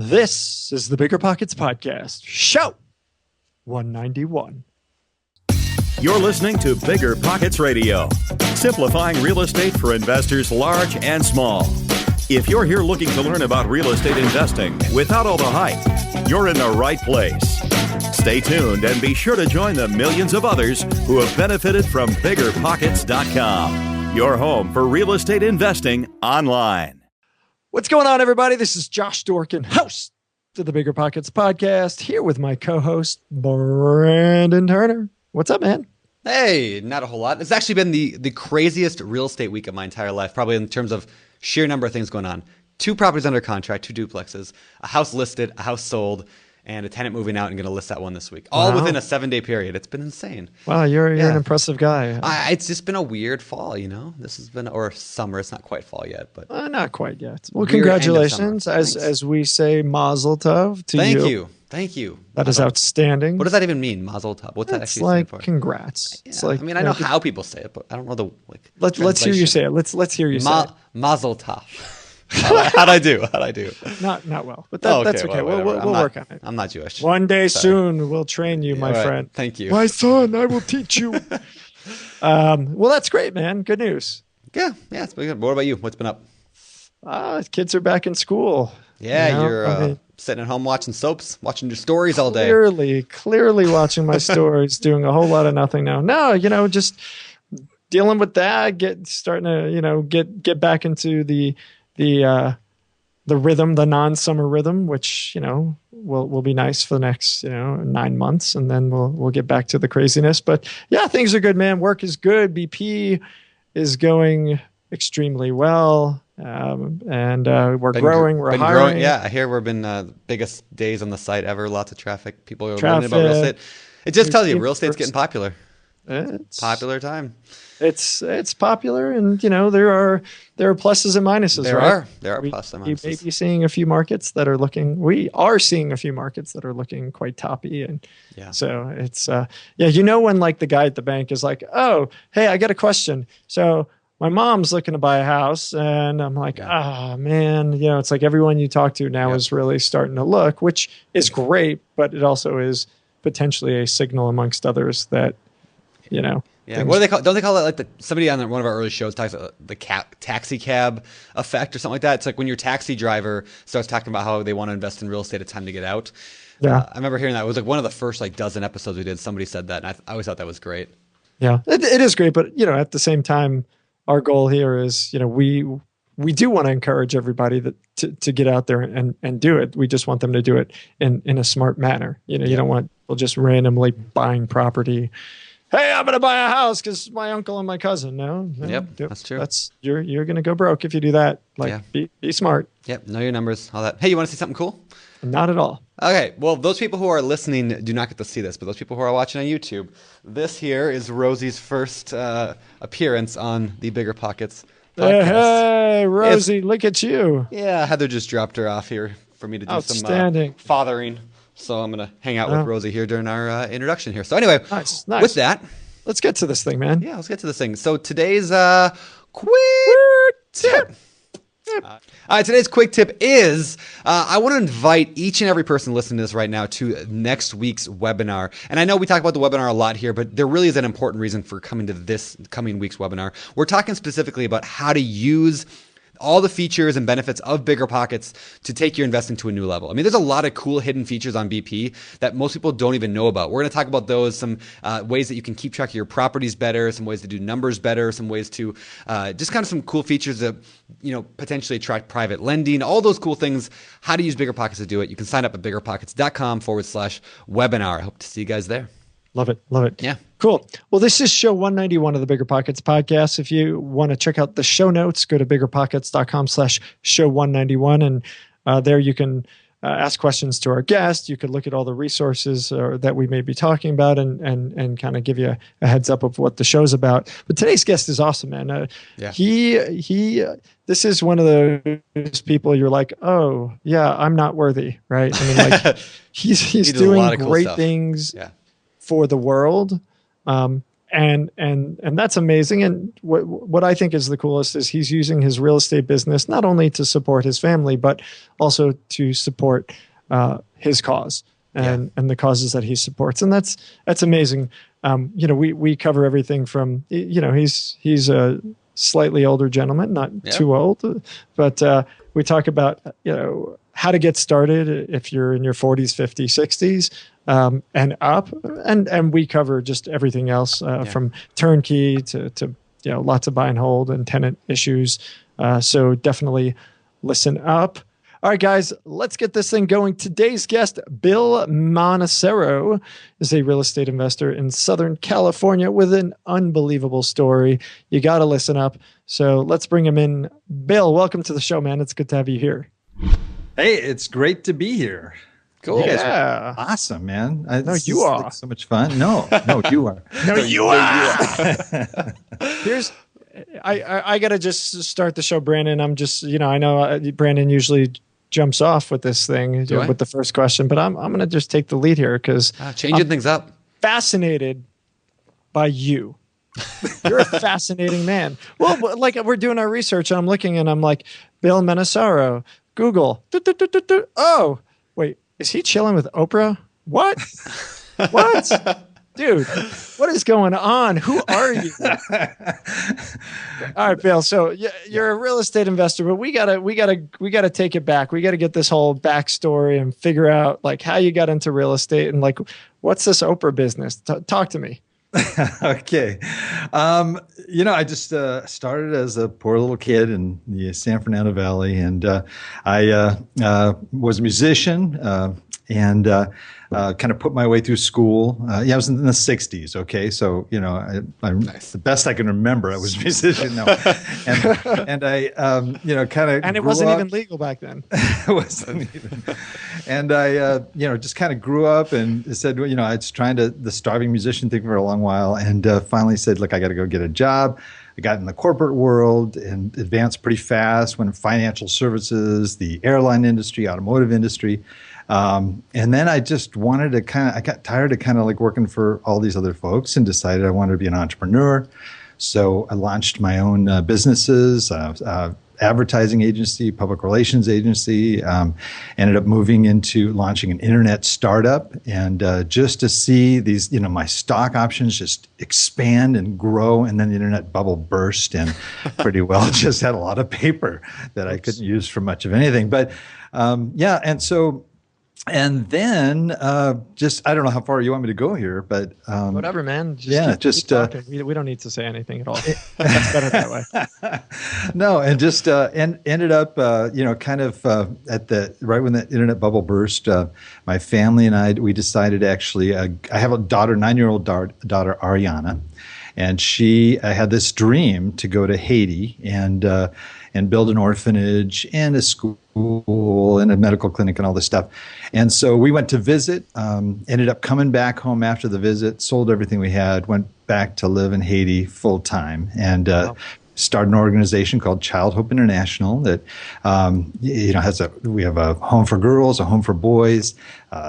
This is the BiggerPockets Podcast, show 191. You're listening to BiggerPockets Radio, simplifying real estate for investors large and small. If you're here looking to learn about real estate investing without all the hype, you're in the right place. Stay tuned and be sure to join the millions of others who have benefited from BiggerPockets.com, your home for real estate investing online. What's going on, everybody? This is Josh Dorkin, host of the BiggerPockets Podcast, here with my co-host, Brandon Turner. What's up, man? Hey, not a whole lot. It's actually been the craziest real estate week of my entire life, probably in terms of sheer number of things going on. 2 properties under contract, 2 duplexes, a house listed, a house sold, and a tenant moving out and going to list that one this week. All within a 7-day period. It's been insane. Wow, you're an impressive guy. It's just been a weird fall, you know? This has been, or summer. It's not quite fall yet, but not quite yet. Well, congratulations, as we say, Mazel Tov to you. Thank you. That is outstanding. What does that even mean, Mazel Tov? What's that actually stand for? Congrats. Yeah. It's like, I mean, I know how people say it, but I don't know the Let's hear you say it. Let's hear you say it. Mazel Tov. How'd I do? Not well, but that's okay. We'll work on it. I'm not Jewish. One day soon we'll train you, my friend. Thank you. My son, I will teach you. Well, that's great, man. Good news. Yeah, it's been good. What about you? What's been up? Kids are back in school. Yeah, you're sitting at home watching soaps, watching your stories all day. Clearly watching my stories, doing a whole lot of nothing now. No, just dealing with that, starting to, get back into the rhythm, the non-summer rhythm, which, will be nice for the next, 9 months. And then we'll get back to the craziness. But yeah, things are good, man. Work is good. BP is going extremely well. And we're growing. We're hiring. Growing. Yeah, I hear we've been the biggest days on the site ever. Lots of traffic. People are learning about real estate. It just tells you real estate's getting popular. It's popular time. It's popular, and there are pluses and minuses. There are pluses and minuses. We may be seeing a few markets that are looking. We are seeing a few markets that are looking quite toppy, and so it's when like the guy at the bank is like, oh, hey, I got a question. So my mom's looking to buy a house, and I'm like, man, it's like everyone you talk to now is really starting to look, which is great, but it also is potentially a signal amongst others that, Yeah, what do they call? Don't they call it like somebody on one of our early shows talks about the taxi cab effect or something like that? It's like when your taxi driver starts talking about how they want to invest in real estate, it's time to get out. Yeah, I remember hearing that. It was like one of the first dozen episodes we did. Somebody said that, and I always thought that was great. Yeah, it is great, but at the same time, our goal here is we do want to encourage everybody to get out there and do it. We just want them to do it in a smart manner. You don't want people just randomly buying property. Hey, I'm going to buy a house because my uncle and my cousin. No, that's true. You're going to go broke if you do that. Be smart. Yep, know your numbers, all that. Hey, you want to see something cool? Not at all. Okay, well, those people who are listening do not get to see this, but those people who are watching on YouTube, this here is Rosie's first appearance on the BiggerPockets podcast. Hey, Rosie, look at you. Yeah, Heather just dropped her off here for me to do some fathering. So I'm going to hang out with Rosie here during our introduction here. So anyway, nice. With that, let's get to this thing, man. Yeah, let's get to this thing. So today's quick tip. Today's quick tip is I want to invite each and every person listening to this right now to next week's webinar. And I know we talk about the webinar a lot here, but there really is an important reason for coming to this coming week's webinar. We're talking specifically about how to use all the features and benefits of BiggerPockets to take your investing to a new level. I mean, there's a lot of cool hidden features on BP that most people don't even know about. We're going to talk about those, some ways that you can keep track of your properties better, some ways to do numbers better, some ways to just kind of some cool features that, potentially attract private lending, all those cool things, how to use BiggerPockets to do it. You can sign up at BiggerPockets.com/webinar. I hope to see you guys there. Love it. Yeah. Cool. Well, this is show 191 of the BiggerPockets podcast. If you want to check out the show notes, go to BiggerPockets.com/show 191. And there you can ask questions to our guest. You could look at all the resources that we may be talking about and kind of give you a heads up of what the show's about. But today's guest is awesome, man. This is one of those people you're like, oh, yeah, I'm not worthy, right? I mean, he's doing great things for the world. and that's amazing. And what I think is the coolest is he's using his real estate business not only to support his family, but also to support his cause and the causes that he supports. And that's amazing. We cover everything from, he's a slightly older gentleman, not too old, but we talk about, how to get started if you're in your 40s, 50s, 60s, and up. And we cover just everything else from turnkey to lots of buy and hold and tenant issues. So definitely listen up. All right, guys, let's get this thing going. Today's guest, Bill Manassero, is a real estate investor in Southern California with an unbelievable story. You got to listen up. So let's bring him in. Bill, welcome to the show, man. It's good to have you here. Hey, it's great to be here. Cool. You guys are awesome, man. No, you are. Like so much fun. No, you are. No, you are. I got to just start the show, Brandon. I'm just, I know Brandon usually jumps off with this thing with the first question, but I'm going to just take the lead here because changing things up. Fascinated by you. You're a fascinating man. Well, like we're doing our research and I'm looking and I'm like, Bill Manassero, Google. Oh, wait, is he chilling with Oprah? What? What? Dude, what is going on? Who are you? All right, Bill. So you're a real estate investor, but we gotta take it back. We gotta get this whole backstory and figure out like how you got into real estate and like what's this Oprah business? Talk to me. Okay. I just started as a poor little kid in the San Fernando Valley, and I was a musician and kind of put my way through school. I was in the 60s. Okay. So, the best I can remember, I was a musician. No. and I, kind of. And it wasn't even legal back then. It wasn't even. And I, just kind of grew up and said, I was trying the starving musician thing for a long while, and finally said, look, I got to go get a job. I got in the corporate world and advanced pretty fast, went in financial services, the airline industry, automotive industry. And then I just wanted to I got tired of kind of like working for all these other folks and decided I wanted to be an entrepreneur. So I launched my own businesses, advertising agency, public relations agency, ended up moving into launching an internet startup, and just to see these, my stock options just expand and grow, and then the internet bubble burst and pretty well just had a lot of paper that I couldn't use for much of anything. But and then just, I don't know how far you want me to go here, but whatever, man. We don't need to say anything at all. That's better that way. No, and just ended up, kind of right when the internet bubble burst, my family and we decided actually, I have a daughter, 9-year-old daughter, Ariana, and I had this dream to go to Haiti and build an orphanage and a school and a medical clinic and all this stuff. And so we went to visit, ended up coming back home after the visit, sold everything we had, went back to live in Haiti full time, and started an organization called Child Hope International that, we have a home for girls, a home for boys,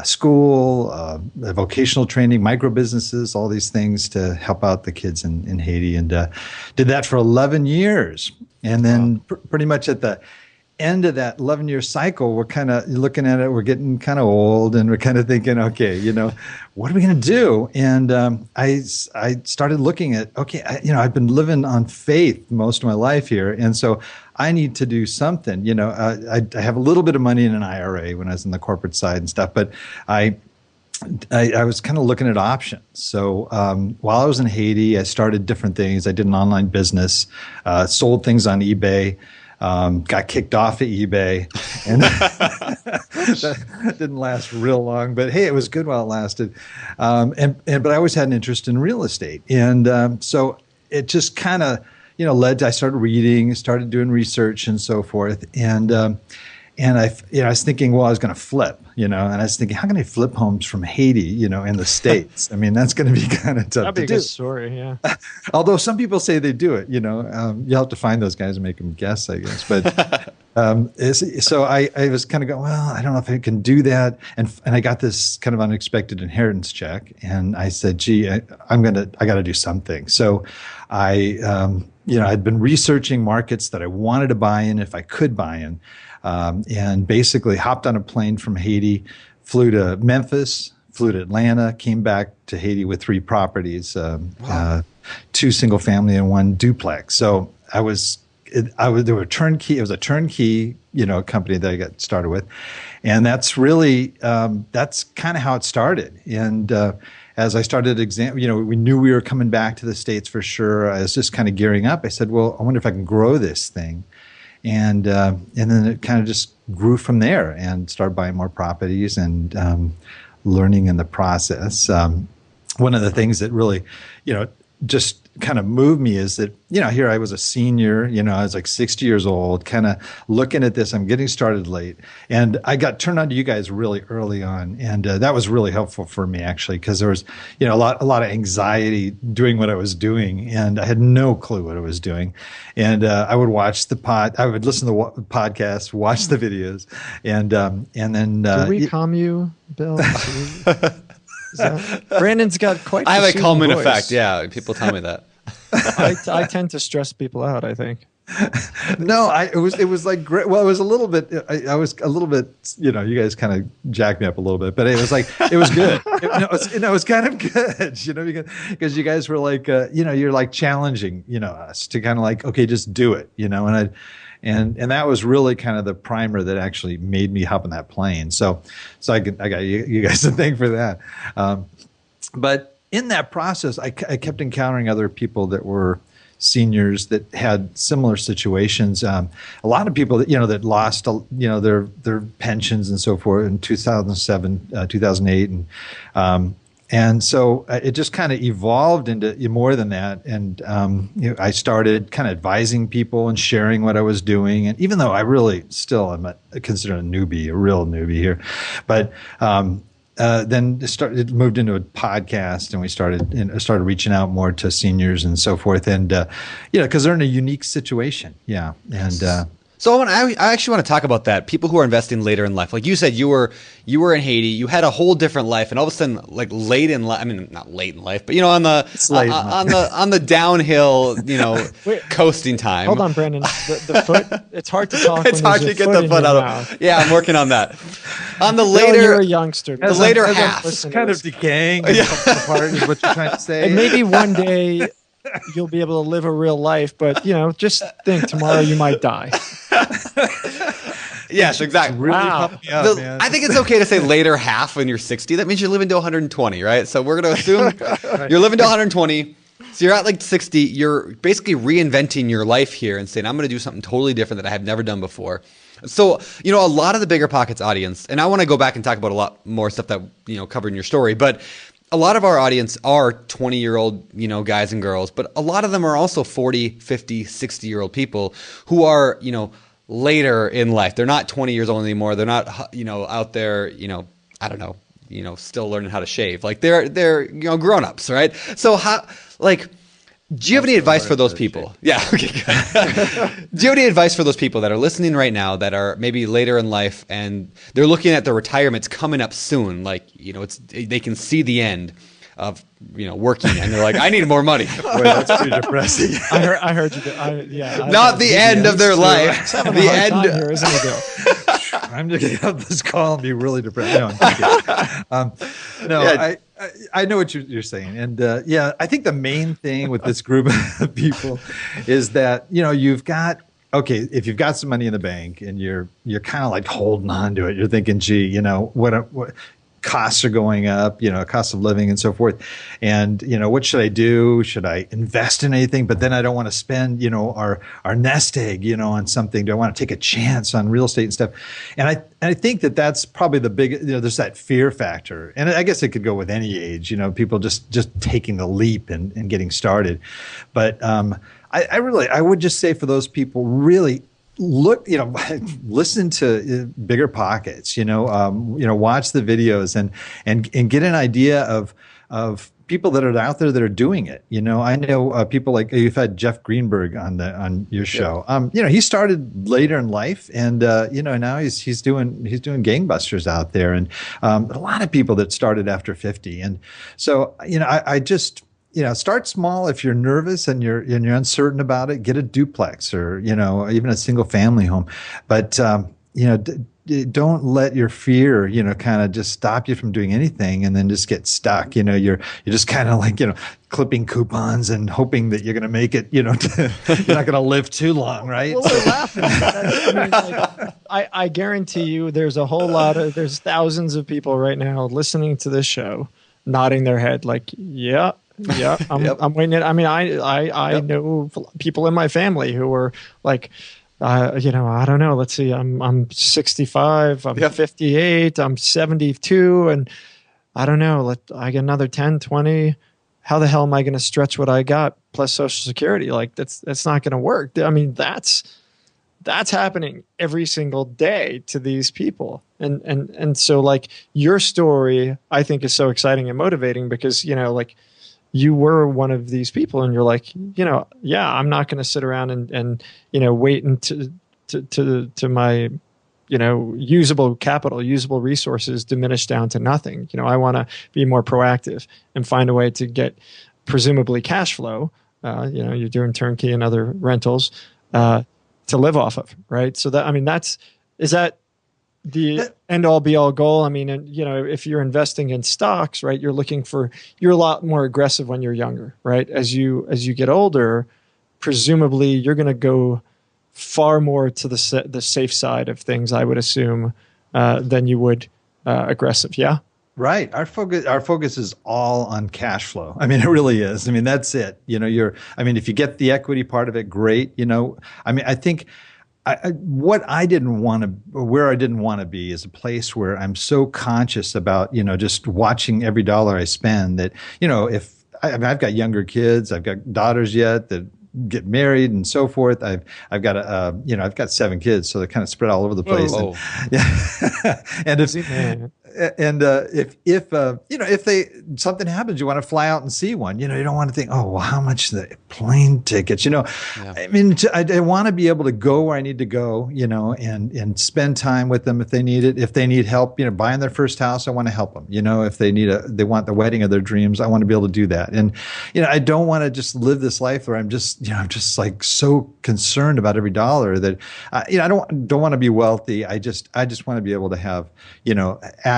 school, vocational training, micro businesses, all these things to help out the kids in Haiti, and did that for 11 years. And then pretty much at the end of that 11-year cycle, we're kind of looking at it, we're getting kind of old, and we're kind of thinking, okay, what are we going to do? And I started looking at, I've been living on faith most of my life here, and so I need to do something. I have a little bit of money in an IRA when I was in the corporate side and stuff, but I was kind of looking at options. So while I was in Haiti, I started different things. I did an online business, sold things on eBay, got kicked off of eBay, and that didn't last real long. But hey, it was good while it lasted. But I always had an interest in real estate, and so it just kind of led to, I started reading, started doing research, and so forth, and I was thinking, well, I was going to flip, and I was thinking, how can I flip homes from Haiti, in the States? I mean, that's going to be kind of tough to do. That'd be a good story, yeah. Although some people say they do it, you'll have to find those guys and make them guess, I guess. But So I was kind of going, well, I don't know if I can do that. And I got this kind of unexpected inheritance check. And I said, gee, I got to do something. So I'd been researching markets that I wanted to buy in if I could buy in. And basically hopped on a plane from Haiti, flew to Memphis, flew to Atlanta, came back to Haiti with 3 properties, 2 single family and 1 duplex. So there was a turnkey. It was a turnkey, company that I got started with, and that's really that's kind of how it started. And as I started we knew we were coming back to the States for sure. I was just kind of gearing up. I said, well, I wonder if I can grow this thing, and then it kind of just grew from there and started buying more properties and learning in the process. One of the things that really, just kind of moved me is that, here I was a senior, I was like 60 years old, kind of looking at this. I'm getting started late. And I got turned on to you guys really early on. And that was really helpful for me, actually, because there was, a lot of anxiety doing what I was doing. And I had no clue what I was doing. And I would watch I would listen to the podcast, watch the videos. And then. Did we calm you, Bill? Brandon's got quite. I have a calming voice. effect. Yeah, people tell me that. I tend to stress people out, I think. No, it was like great. Well, it was a little bit. I was a little bit. You guys kind of jacked me up a little bit, but it was like it was good. It was kind of good. Because you guys were like, you're like challenging, us to kind of like, okay, just do it, And that was really kind of the primer that actually made me hop on that plane. So I got you guys to thank for that. But in that process, I kept encountering other people that were seniors that had similar situations. A lot of people that that lost their pensions and so forth in 2007, 2008, and so it just kind of evolved into more than that. And I started kind of advising people and sharing what I was doing. And even though I really still am considered a real newbie here, but then it moved into a podcast, and we started reaching out more to seniors and so forth. And because they're in a unique situation, yeah. And so I actually want to talk about that. People who are investing later in life, like you said, you were in Haiti, you had a whole different life, and all of a sudden, like late in life, I mean, not late in life, but on the downhill, coasting time. Hold on, Brandon. The foot. It's hard to talk. It's hard to get the foot out of. Yeah, I'm working on that. On the later, you're a youngster. The later half, it's kind of decaying. And apart is what you're trying to say. And maybe one day you'll be able to live a real life, but just think tomorrow you might die. Yes, exactly. Really pumped me up, man. I think it's okay to say later half when you're 60. That means you're living to 120, right? So we're going to assume you're living to 120. So you're at like 60. You're basically reinventing your life here and saying, I'm going to do something totally different that I have never done before. So, a lot of the BiggerPockets audience, and I want to go back and talk about a lot more stuff that, covered in your story, but a lot of our audience are 20-year-old, guys and girls, but a lot of them are also 40, 50, 60-year-old people who are, later in life. They're not 20 years old anymore. They're not, out there, I don't know, still learning how to shave. Like they're grown-ups, right? So do you have any advice for those people? Yeah. Okay, good. Do you have any advice for those people that are listening right now that are maybe later in life and they're looking at their retirement's coming up soon? Like, they can see the end of, working and they're like, I need more money. Boy, that's pretty depressing. I heard you. Not the end of their life. The end. Here, isn't it, Bill? I'm just going to have this call and be really depressed. No, I know what you're saying. And I think the main thing with this group of people is that, you've got, if you've got some money in the bank and you're kind of like holding on to it, you're thinking, gee, what costs are going up, cost of living and so forth. And, what should I do? Should I invest in anything? But then I don't want to spend, our nest egg, on something. Do I want to take a chance on real estate and stuff? And I think that's probably the big, there's that fear factor. And I guess it could go with any age, people just taking the leap and getting started. But I would just say for those people, really look, listen to BiggerPockets, watch the videos and get an idea of people that are out there that are doing it. I know people like you've had Jeff Greenberg on your show. He started later in life, and now he's doing gangbusters out there, and a lot of people that started after 50. And so I just start small. If you're nervous and you're uncertain about it, get a duplex or even a single family home, but don't let your fear, kind of just stop you from doing anything and then just get stuck. You're just kind of like, clipping coupons and hoping that you're going to make it, you're not going to live too long, right? Well, we're laughing. I guarantee you there's there's thousands of people right now listening to this show, nodding their head like, yeah, I'm waiting. I mean, I know people in my family who are like, I don't know. Let's see. I'm 65. I'm 58. I'm 72, and I don't know. I get another 10, 20. How the hell am I going to stretch what I got plus Social Security? Like that's not going to work. I mean, that's happening every single day to these people, and so like your story, I think is so exciting and motivating because like you were one of these people and you're like, I'm not going to sit around and wait to my, usable capital, usable resources diminish down to nothing. I want to be more proactive and find a way to get presumably cash flow. You're doing turnkey and other rentals to live off of. Right. So is that the end all be all goal? I mean, if you're investing in stocks, right, you're a lot more aggressive when you're younger, right? As you get older, presumably you're going to go far more to the safe side of things, I would assume, than you would aggressive. Yeah. Right. Our focus is all on cash flow. I mean, it really is. I mean, that's it. If you get the equity part of it, great. I think where I didn't want to be is a place where I'm so conscious about, just watching every dollar I spend that, I've got younger kids, I've got daughters yet that get married and so forth. I've got I've got 7 kids, so they're kind of spread all over the place. Whoa. If something happens, you want to fly out and see one. You don't want to think, oh, well, how much the plane tickets? I mean, I want to be able to go where I need to go. And spend time with them if they need it. If they need help, buying their first house, I want to help them. If they want the wedding of their dreams, I want to be able to do that. And I don't want to just live this life where I'm just like so concerned about every dollar that I don't want to be wealthy. I just want to be able to have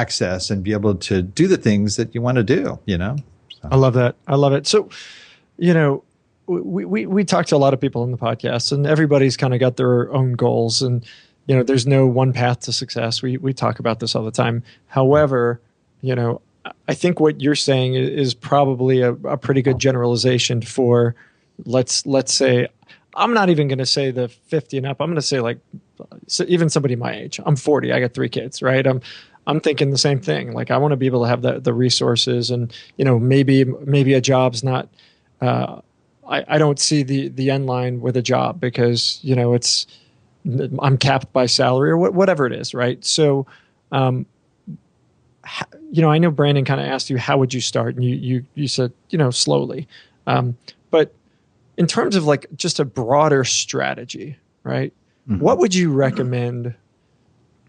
access and be able to do the things that you want to do. So. I love that. I love it. So, we talk to a lot of people on the podcast, and everybody's kind of got their own goals, and there's no one path to success. We talk about this all the time. However, I think what you're saying is probably a pretty good generalization for let's say, I'm not even going to say the 50 and up. I'm going to say even somebody my age. I'm 40. I got 3 kids, right? I'm thinking the same thing. Like I want to be able to have the resources, and maybe a job's not. I don't see the end line with a job because I'm capped by salary or whatever it is, right? So, I know Brandon kind of asked you how would you start, and you said slowly, but in terms of like just a broader strategy, right? Mm-hmm. What would you recommend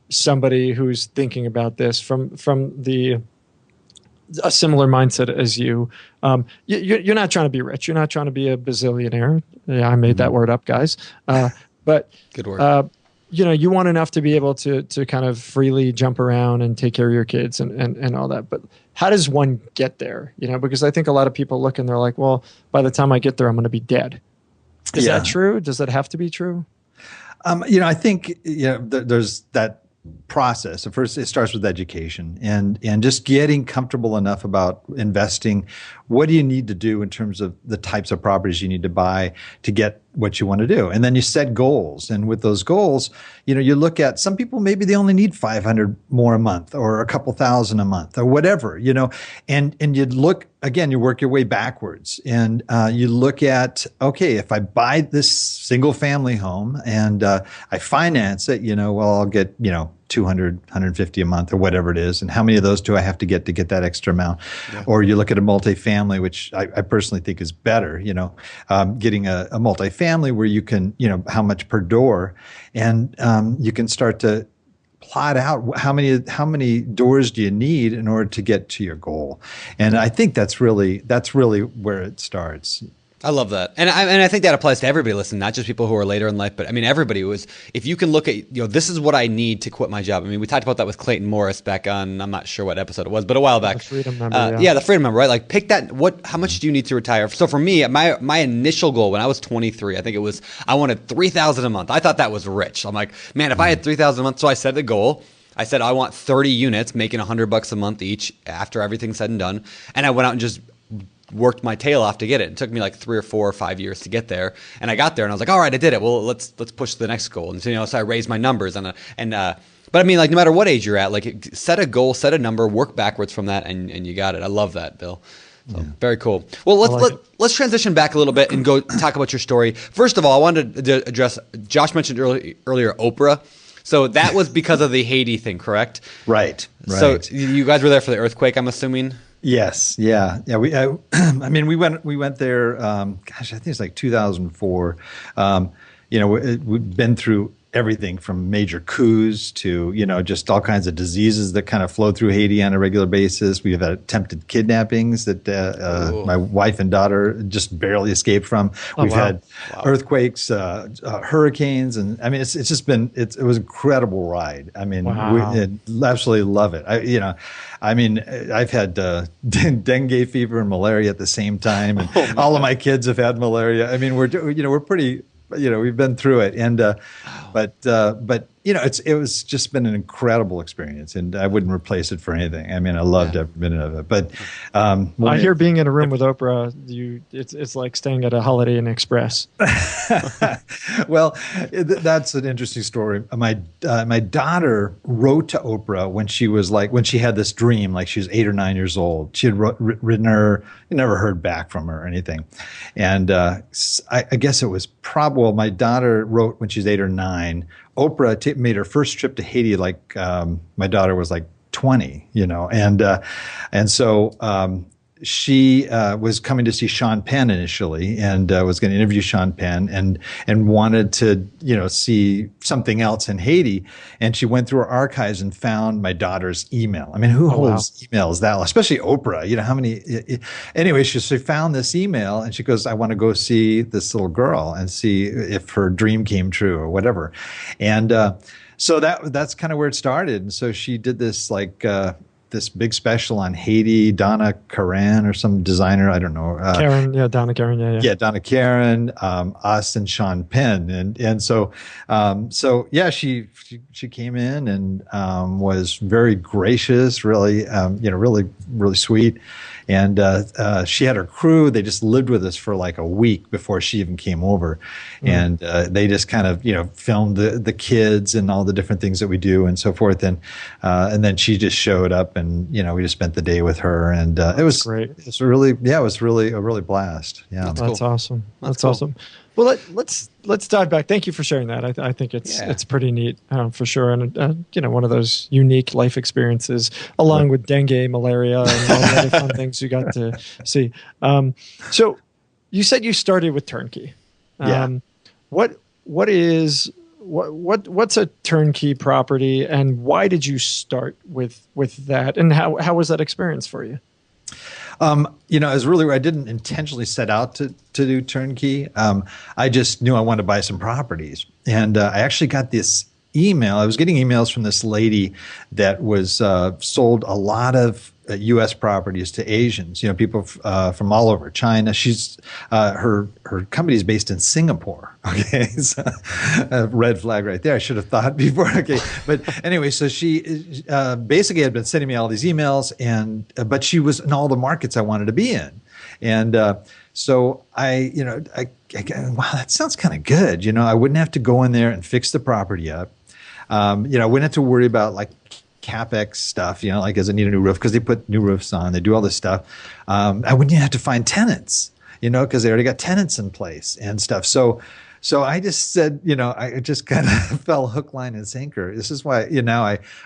somebody who's thinking about this from a similar mindset as you? You're not trying to be rich. You're not trying to be a bazillionaire. Yeah, I made that word up, guys. But good word. You want enough to be able to kind of freely jump around and take care of your kids and all that. But how does one get there? Because I think a lot of people look and they're like, well, by the time I get there, I'm going to be dead. Is that true? Does that have to be true? I think there's that process. First, it starts with education and just getting comfortable enough about investing. What do you need to do in terms of the types of properties you need to buy to get what you want to do? And then you set goals. And with those goals, you look at some people, maybe they only need 500 more a month or a couple thousand a month or whatever, and you look, again, you work your way backwards and you look at, okay, if I buy this single family home and I finance it, I'll get, 200, 150 a month or whatever it is. And how many of those do I have to get that extra amount? Yeah. Or you look at a multifamily, which I personally think is better, getting a multifamily where you can, how much per door, and you can start to plot out how many doors do you need in order to get to your goal. And I think that's really where it starts. I love that. And I think that applies to everybody listening, not just people who are later in life, but I mean, everybody if you can look at, this is what I need to quit my job. I mean, we talked about that with Clayton Morris back on, I'm not sure what episode it was, but a while back. The freedom number. The freedom number, right? Like pick that, how much do you need to retire? So for me, my initial goal when I was 23, I think it was, I wanted $3,000 a month. I thought that was rich. I'm like, man, if I had $3,000 a month, so I set the goal. I said, I want 30 units making $100 a month each after everything's said and done. And I went out and just worked my tail off to get it. It took me like 3 or 4 or 5 years to get there. And I got there and I was like, all right, I did it. Well, let's push to the next goal. And so, so I raised my numbers but I mean, like no matter what age you're at, like set a goal, set a number, work backwards from that, and you got it. I love that, Bill. So very cool. Well, let's transition back a little bit and go talk about your story. First of all, I wanted to address, Josh mentioned earlier Oprah. So that was because of the Haiti thing, correct? Right. So you guys were there for the earthquake, I'm assuming? Yes. Yeah. I mean, we went there. I think it's like 2004. We've been through everything from major coups to, just all kinds of diseases that kind of flow through Haiti on a regular basis. We've had attempted kidnappings that my wife and daughter just barely escaped from. We've had earthquakes, hurricanes, and I mean, it's just been, it was an incredible ride. I mean, we absolutely love it. I've had dengue fever and malaria at the same time, and all of my kids have had malaria. I mean, we're pretty. We've been through it, and but it was just been an incredible experience, and I wouldn't replace it for anything. I mean, I loved every minute of it. But I hear being in a room with Oprah, it's like staying at a Holiday Inn Express. Well, that's an interesting story. My daughter wrote to Oprah when she had this dream, like she was 8 or 9 years old. She had written her, never heard back from her or anything, and I guess it was my daughter wrote when she was 8 or 9. Oprah made her first trip to Haiti like my daughter was like 20, and so she was coming to see Sean Penn initially, and was going to interview Sean Penn, and wanted to see something else in Haiti, and she went through her archives and found my daughter's email. I mean, who holds emails that long? Especially Oprah. How many? Anyway, she found this email, and she goes, "I want to go see this little girl and see if her dream came true or whatever," and so that's kind of where it started. And so she did this this big special on Haiti, Donna Karan or some designer, I don't know. Donna Karan, yeah. Yeah, Donna Karan, us and Sean Penn. And so she came in and was very gracious, really, really, really sweet. And she had her crew. They just lived with us for like a week before she even came over. And they just kind of, filmed the kids and all the different things that we do and so forth. And then she just showed up, and, we just spent the day with her. And it was great. It was really a blast. Yeah. That's awesome. That's awesome. Well, let's dive back. Thank you for sharing that. I think it's pretty neat for sure, and one of those unique life experiences, along with dengue, malaria, and all the other fun things you got to see. So, you said you started with Turnkey. What's a turnkey property, and why did you start with that, and how was that experience for you? It was really, I didn't intentionally set out to do turnkey. I just knew I wanted to buy some properties. And I actually got this email. I was getting emails from this lady that was sold a lot of U.S. properties to Asians, people from all over China. She's her company is based in Singapore. Okay, so, red flag right there. I should have thought before. Okay, but anyway, so she basically had been sending me all these emails, but she was in all the markets I wanted to be in, and so I wow, that sounds kind of good. I wouldn't have to go in there and fix the property up. I wouldn't have to worry about like Capex stuff, does it need a new roof? Because they put new roofs on, they do all this stuff. I wouldn't even have to find tenants, because they already got tenants in place and stuff. So So I just said, I just kind of fell hook, line, and sinker. This is why,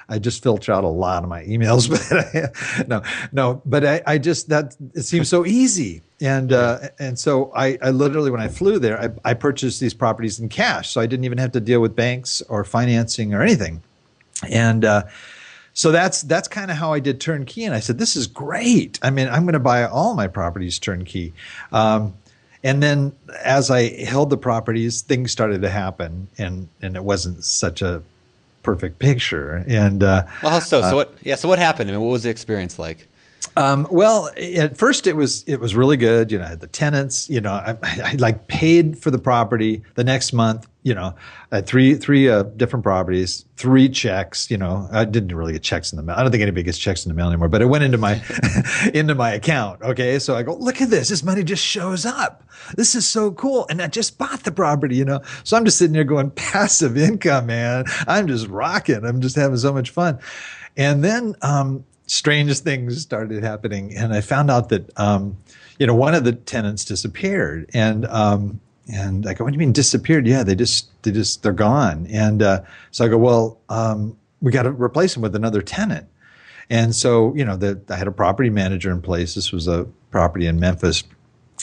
I just filter out a lot of my emails, but I just, that it seems so easy. And so I literally, when I flew there, I purchased these properties in cash. So I didn't even have to deal with banks or financing or anything. And, so that's kind of how I did turnkey. And I said, this is great. I mean, I'm going to buy all my properties turnkey. And then as I held the properties, things started to happen, and it wasn't such a perfect picture. And so what happened? I mean, what was the experience like? Well, at first it was really good. I had the tenants. I like paid for the property the next month. I had three different properties, 3 checks. I didn't really get checks in the mail. I don't think anybody gets checks in the mail anymore. But it went into my into my account. Okay, so I go, look at this. This money just shows up. This is so cool. And I just bought the property. So I'm just sitting there going, passive income, man. I'm just rocking. I'm just having so much fun. And then strange things started happening, and I found out that one of the tenants disappeared, and I go, what do you mean disappeared? Yeah, they're gone. And so I go, well, we got to replace them with another tenant. And so I had a property manager in place. This was a property in Memphis,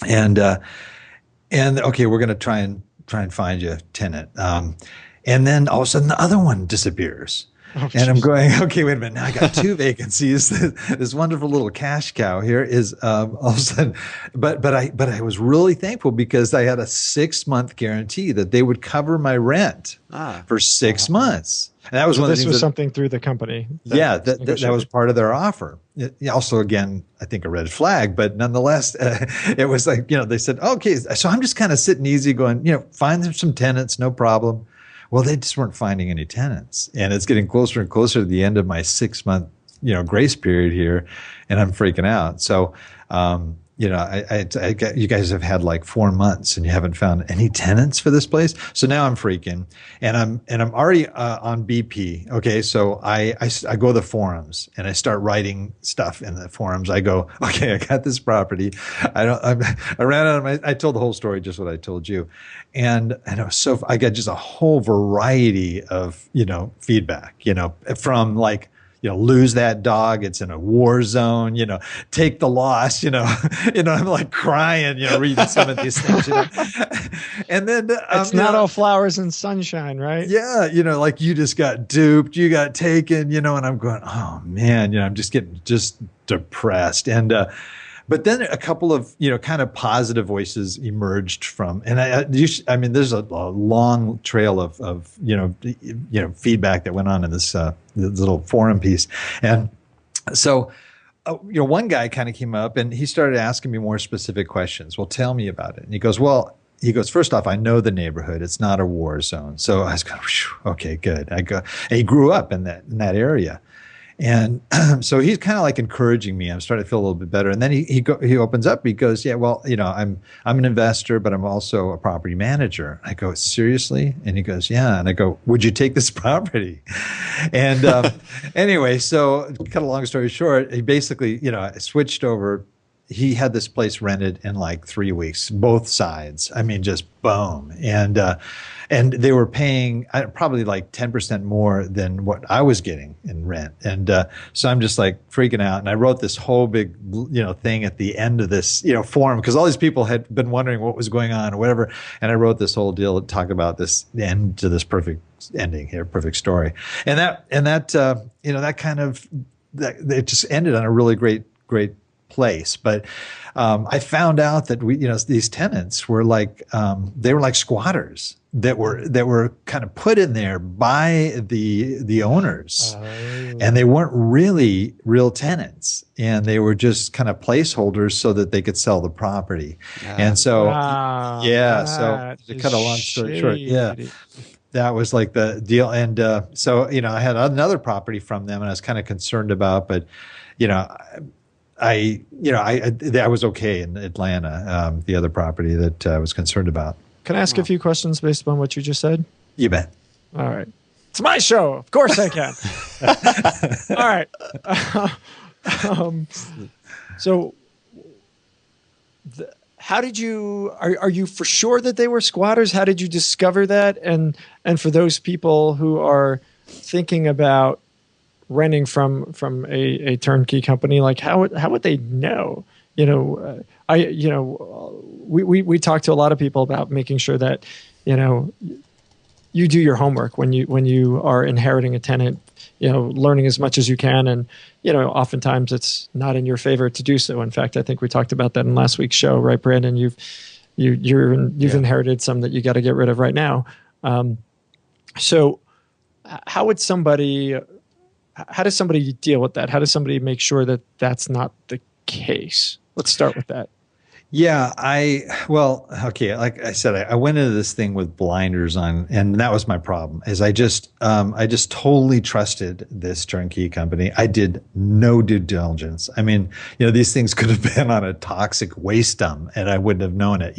and okay, we're going to try and find you a tenant. And then all of a sudden the other one disappears. Oh, and I'm going, okay, wait a minute. Now I got 2 vacancies. This wonderful little cash cow here is all of a sudden, but I was really thankful because I had a 6-month guarantee that they would cover my rent for 6 months. And that was one of the things. This was something through the company. That was part of their offer. Also, again, I think a red flag, but nonetheless, it was like, they said, okay, so I'm just kind of sitting easy going, find them some tenants, no problem. Well, they just weren't finding any tenants, and it's getting closer and closer to the end of my 6-month, grace period here, and I'm freaking out. So, you guys have had like 4 months and you haven't found any tenants for this place. So now I'm freaking, and I'm already on BP. Okay, so I go to the forums and I start writing stuff in the forums. I go, okay, I got this property. I ran out of I told the whole story, just what I told you, and I got just a whole variety of feedback. From like, lose that dog. It's in a war zone, take the loss, I'm like crying, reading some of these things, and then it's not all flowers and sunshine, right? Yeah. Like you just got duped, you got taken, and I'm going, oh man, I'm just getting depressed. And, but then a couple of, kind of positive voices emerged from, and I mean, there's a long trail of feedback that went on in this little forum piece. And so, one guy kind of came up and he started asking me more specific questions. Well, tell me about it. And he goes, first off, I know the neighborhood. It's not a war zone. So I was going, okay, good. And he grew up in that area. And so he's kind of like encouraging me. I'm starting to feel a little bit better. And then he opens up. He goes, yeah, well, I'm an investor, but I'm also a property manager. I go, seriously? And he goes, yeah. And I go, would you take this property? And anyway, so cut a long story short, he basically, switched over. He had this place rented in like 3 weeks, both sides. I mean, just boom. And they were paying probably like 10% more than what I was getting in rent. And so I'm just like freaking out. And I wrote this whole big, thing at the end of this, forum, because all these people had been wondering what was going on or whatever. And I wrote this whole deal to talk about the end to this perfect ending here, perfect story. And that it just ended on a really great place. But I found out that these tenants were like they were like squatters that were kind of put in there by the owners, and they weren't really real tenants, and they were just kind of placeholders so that they could sell the property. And so so to cut a long story short, that was like the deal. And so I had another property from them, and I was kind of concerned about, but I was okay in Atlanta, the other property that I was concerned about. Can I ask a few questions based upon what you just said? You bet. All right. It's my show. Of course I can. All right. So how did you, are you for sure that they were squatters? How did you discover that? And for those people who are thinking about renting from a turnkey company, like how would they know? We talk to a lot of people about making sure that, you do your homework when you are inheriting a tenant, learning as much as you can. And, oftentimes it's not in your favor to do so. In fact, I think we talked about that in last week's show, right, Brandon? You've inherited some that you got to get rid of right now. So how does somebody deal with that? How does somebody make sure that that's not the case? Let's start with that. Yeah, okay. Like I said, I went into this thing with blinders on, and that was my problem. Is I just totally trusted this turnkey company. I did no due diligence. I mean, these things could have been on a toxic waste dump, and I wouldn't have known it.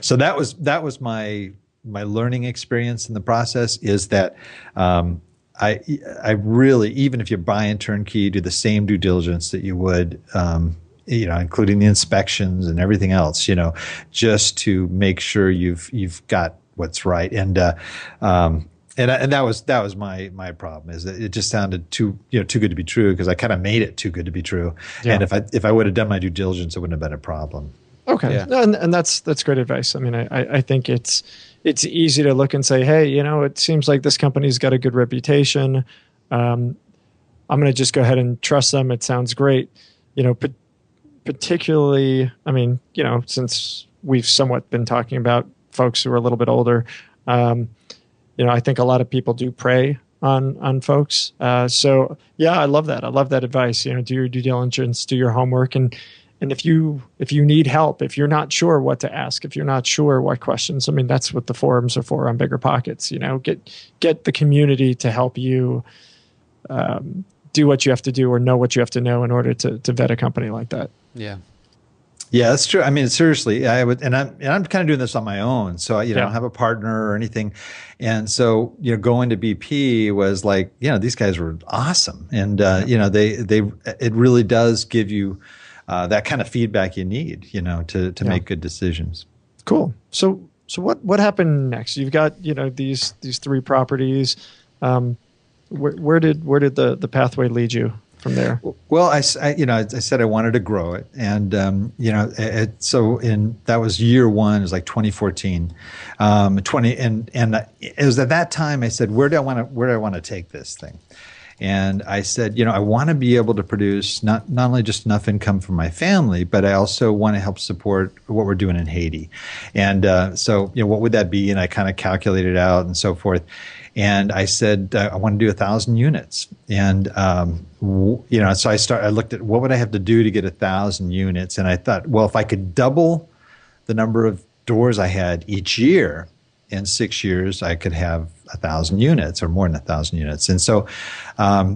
So that was my learning experience in the process. Is that I really, even if you're buying turnkey, do the same due diligence that you would. Including the inspections and everything else, just to make sure you've got what's right. And that was my problem, is that it just sounded too good to be true, because I kind of made it too good to be true. Yeah. And if I would have done my due diligence, it wouldn't have been a problem. Okay. Yeah. And that's great advice. I mean, I think it's easy to look and say, hey, it seems like this company's got a good reputation. I'm going to just go ahead and trust them. It sounds great. Particularly, I mean, since we've somewhat been talking about folks who are a little bit older, I think a lot of people do prey on folks. So yeah, I love that. I love that advice. Do your due diligence, do your homework, and if you need help, if you're not sure what to ask, if you're not sure what questions, I mean, that's what the forums are for on BiggerPockets. Get the community to help you do what you have to do, or know what you have to know in order to vet a company like that. Yeah. Yeah, that's true. I mean, seriously, I would, and I'm kind of doing this on my own. So I don't have a partner or anything. And so, going to BP was like, these guys were awesome. And, it really does give you, that kind of feedback you need, to make good decisions. Cool. So what happened next? You've got, these 3 properties. Where did the pathway lead you from there? Well, I said I wanted to grow it, and that was year one. It was like 2014, and it was at that time I said, where do I want to take this thing? And I said, I want to be able to produce not only just enough income for my family, but I also want to help support what we're doing in Haiti. And so what would that be? And I kind of calculated out and so forth. And I said, I want to do 1,000 units. And, so I looked at what would I have to do to get 1,000 units. And I thought, well, if I could double the number of doors I had each year, in 6 years, I could have 1,000 units, or more than 1,000 units. And so,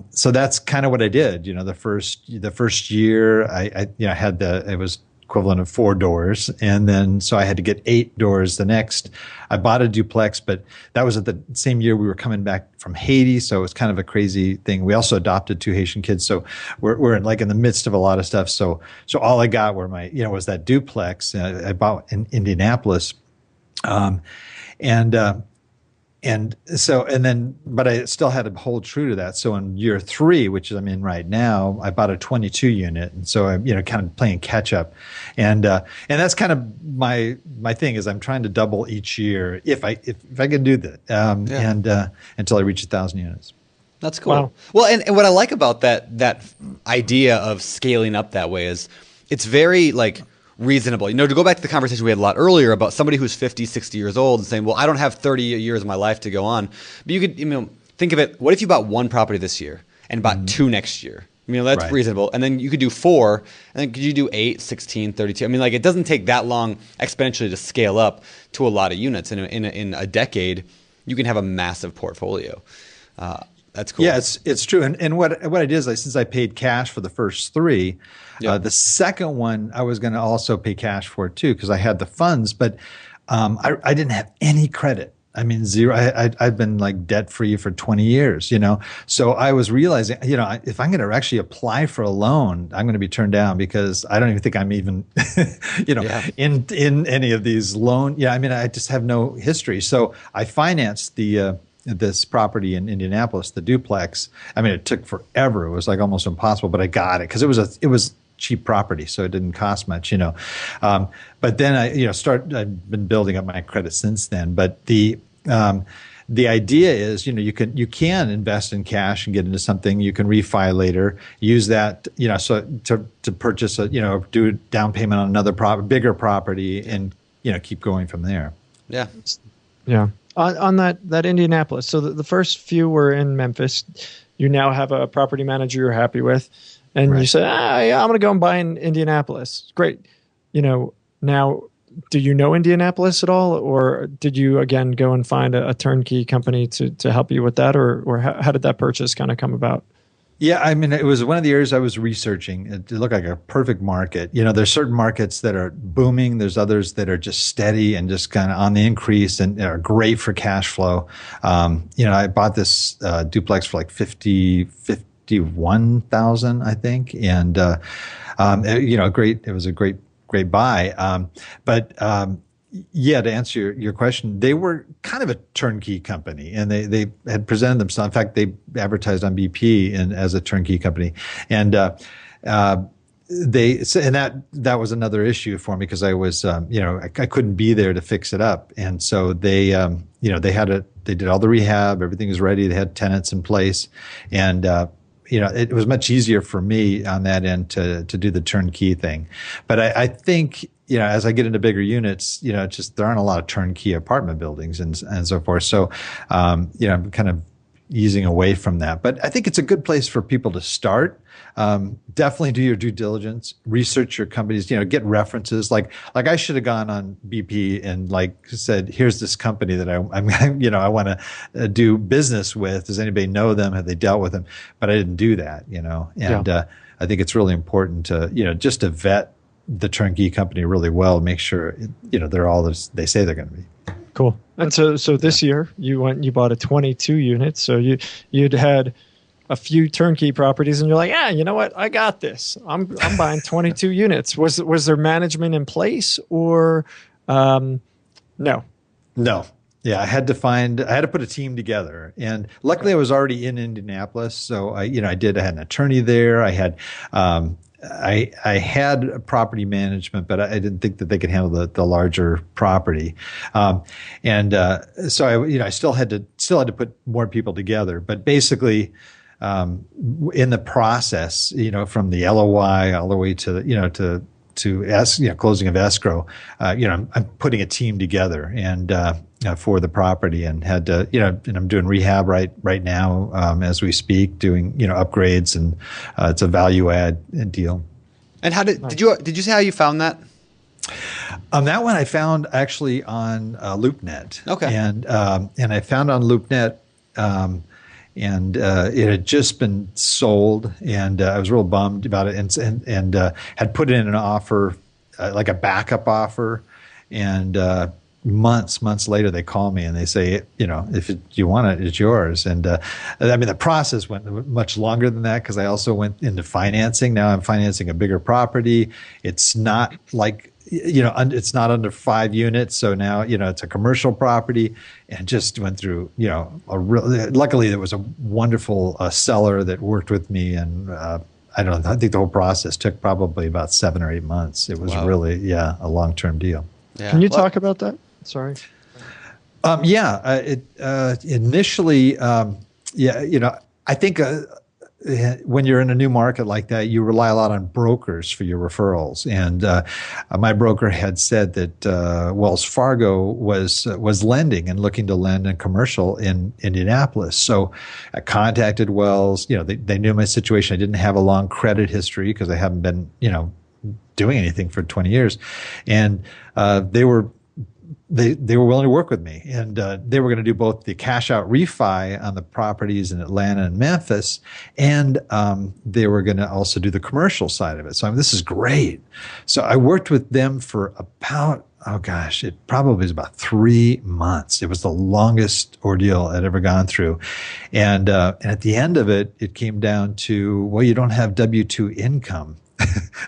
so that's kind of what I did. The first year I had it was equivalent of 4 doors. And then, so I had to get 8 doors the next. I bought a duplex, but that was at the same year we were coming back from Haiti. So it was kind of a crazy thing. We also adopted 2 Haitian kids. So we're in the midst of a lot of stuff. So all I got were was that duplex I bought in Indianapolis. But I still had to hold true to that. So in year 3, which I'm in right now, I bought a 22 unit. And so I'm, kind of playing catch up. And that's kind of my thing, is I'm trying to double each year if I can do that. And until I reach 1,000 units. That's cool. Wow. Well, and what I like about that idea of scaling up that way is it's very reasonable. To go back to the conversation we had a lot earlier about somebody who's 50, 60 years old and saying, well, I don't have 30 years of my life to go on. But you could, think of it, what if you bought 1 property this year and bought 2 next year? That's right. Reasonable. And then you could do 4, and then could you do 8, 16, 32? it doesn't take that long exponentially to scale up to a lot of units. In a decade, you can have a massive portfolio. That's cool. Yeah, it's true. And what I did is, since I paid cash for the first 3, the second one I was going to also pay cash for too, because I had the funds, but I didn't have any credit. I mean, zero. I've been like debt free for 20 years, So I was realizing, if I'm going to actually apply for a loan, I'm going to be turned down because I don't even think I'm even, in any of these loan. Yeah, I mean, I just have no history. So I financed this property in Indianapolis, the duplex. I mean, it took forever. It was like almost impossible, but I got it because it was cheap property, so it didn't cost much, But then I've been building up my credit since then. But the idea is, you can invest in cash and get into something. You can refi later, use that, so to purchase do a down payment on another bigger property, and keep going from there. Yeah. Yeah. On that Indianapolis. So the first few were in Memphis. You now have a property manager you're happy with. And you say, yeah, I'm going to go and buy in Indianapolis. Great. Now, do you know Indianapolis at all? Or did you, again, go and find a turnkey company to help you with that? Or how did that purchase kind of come about? Yeah, I mean, it was one of the areas I was researching. It looked like a perfect market. There's certain markets that are booming. There's others that are just steady and just kind of on the increase and are great for cash flow. I bought this duplex for like $51,000, I think, and it was a great buy. To answer your question, they were kind of a turnkey company, and they had presented themselves. In fact, they advertised on BP as a turnkey company, and that was another issue for me because I was I couldn't be there to fix it up, and so they did all the rehab, everything was ready, they had tenants in place, and it was much easier for me on that end to do the turnkey thing. But I think, as I get into bigger units, just there aren't a lot of turnkey apartment buildings and so forth. So, I'm kind of easing away from that. But I think it's a good place for people to start. Definitely do your due diligence, research your companies, get references. Like I should have gone on BP and said, here's this company that I want to do business with. Does anybody know them? Have they dealt with them? But I didn't do that, and I think it's really important to, just to vet the turnkey company really well, make sure, they're all as they say they're going to be. Cool. And so this year you bought a 22 unit. So you'd had a few turnkey properties and you're like, yeah, you know what? I got this. I'm buying 22 units. Was there management in place or no? No. Yeah, I had to put a team together, and luckily I was already in Indianapolis, so I had an attorney there. I had had property management, but I didn't think that they could handle the larger property, so I still had to put more people together. But basically, in the process, from the LOI all the way to closing of escrow, I'm putting a team together and for the property, and had to, and I'm doing rehab right now as we speak, doing upgrades, and it's a value add deal. And how did you say how you found that? That one I found actually on LoopNet. Okay, and I found on LoopNet. And it had just been sold, and I was real bummed about it, and had put in an offer, like a backup offer, and months later they call me and they say, if you want it, it's yours. And the process went much longer than that because I also went into financing. Now I'm financing a bigger property. It's not like it's not under 5 units. So now, it's a commercial property, and just went through, luckily there was a wonderful seller that worked with me. And I think the whole process took probably about 7 or 8 months. It was really, a long-term deal. Yeah. Can you talk about that? Sorry. Initially, I think when you're in a new market like that, you rely a lot on brokers for your referrals. And my broker had said that Wells Fargo was lending and looking to lend in commercial in Indianapolis. So I contacted Wells. They knew my situation. I didn't have a long credit history because I haven't been, doing anything for 20 years. And they were they were willing to work with me, and they were going to do both the cash out refi on the properties in Atlanta and Memphis, and they were going to also do the commercial side of it. So this is great. So I worked with them for about, it probably was about 3 months. It was the longest ordeal I'd ever gone through. And at the end of it, it came down to, well, you don't have W-2 income.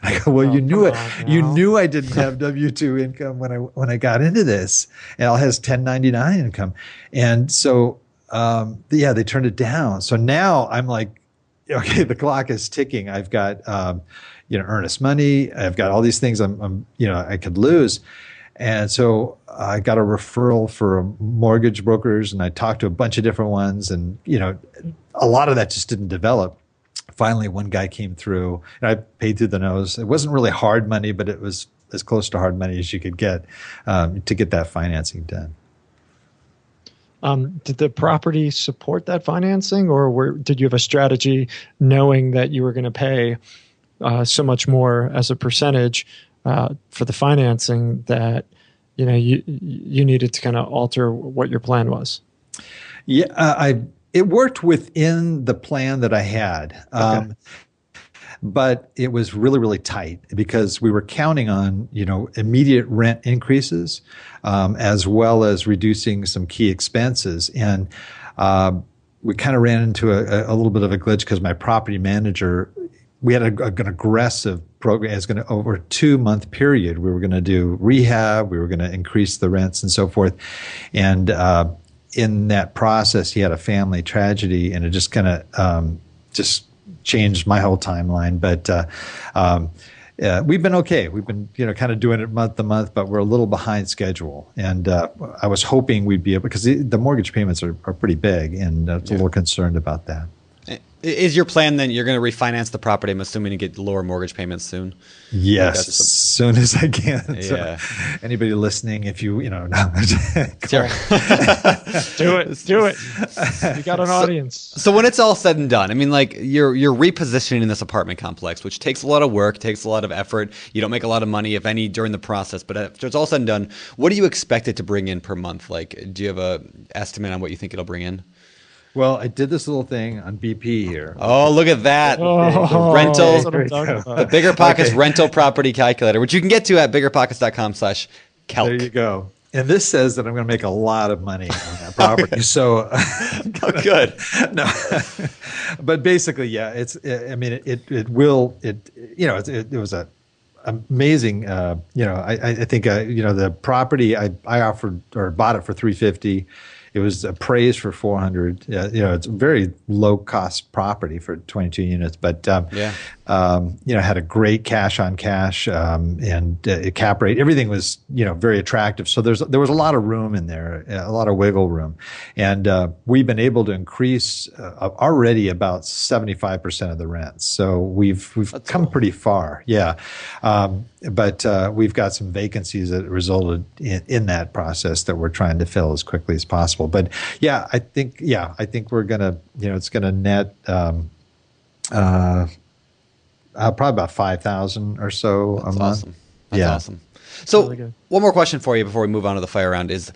I go, well, you knew it. You knew I didn't have W-2 income when I got into this. And all has 1099 income. And so, they turned it down. So now I'm like, okay, the clock is ticking. I've got, earnest money. I've got all these things I could lose. And so I got a referral for mortgage brokers, and I talked to a bunch of different ones, and, a lot of that just didn't develop. Finally, one guy came through, and I paid through the nose. It wasn't really hard money, but it was as close to hard money as you could get to get that financing done. Did the property support that financing, or did you have a strategy knowing that you were going to pay so much more as a percentage for the financing that you needed to kind of alter what your plan was? Yeah, it worked within the plan that I had. Okay. But it was really, really tight because we were counting on, immediate rent increases, as well as reducing some key expenses. And we kind of ran into a little bit of a glitch because my property manager, we had an aggressive program. It's going to, over a 2-month period, we were going to do rehab. We were going to increase the rents and so forth. And in that process, he had a family tragedy, and it just kind of just changed my whole timeline. But we've been okay. We've been kind of doing it month to month, but we're a little behind schedule. And I was hoping we'd be able, because the mortgage payments are pretty big, and I was a little concerned about that. Is your plan then you're going to refinance the property? I'm assuming to get lower mortgage payments soon. Yes, as soon as I can. Yeah. So anybody listening, if you Sure. Do it. You got an audience. So when it's all said and done, I mean, like you're repositioning this apartment complex, which takes a lot of work, takes a lot of effort. You don't make a lot of money, if any, during the process. But after it's all said and done, what do you expect it to bring in per month? Like, do you have a estimate on what you think it'll bring in? Well, I did this little thing on BP here. Oh, look at that. The rental, the BiggerPockets rental property calculator, which you can get to at biggerpockets.com/calc. There you go. And this says that I'm going to make a lot of money on that property. So good. No, but basically, yeah, it was a amazing, I think, the property I offered or bought it for $350. It was appraised for $400. It's a very low cost property for 22 units, but had a great cash on cash and cap rate. Everything was very attractive. So there was a lot of room in there, a lot of wiggle room, and we've been able to increase already about 75% of the rents. So we've come pretty far. Yeah. But we've got some vacancies that resulted in that process that we're trying to fill as quickly as possible. But I think we're gonna, it's gonna net probably about $5,000 or so a month. Awesome. That's awesome. So really one more question for you before we move on to the fire round is,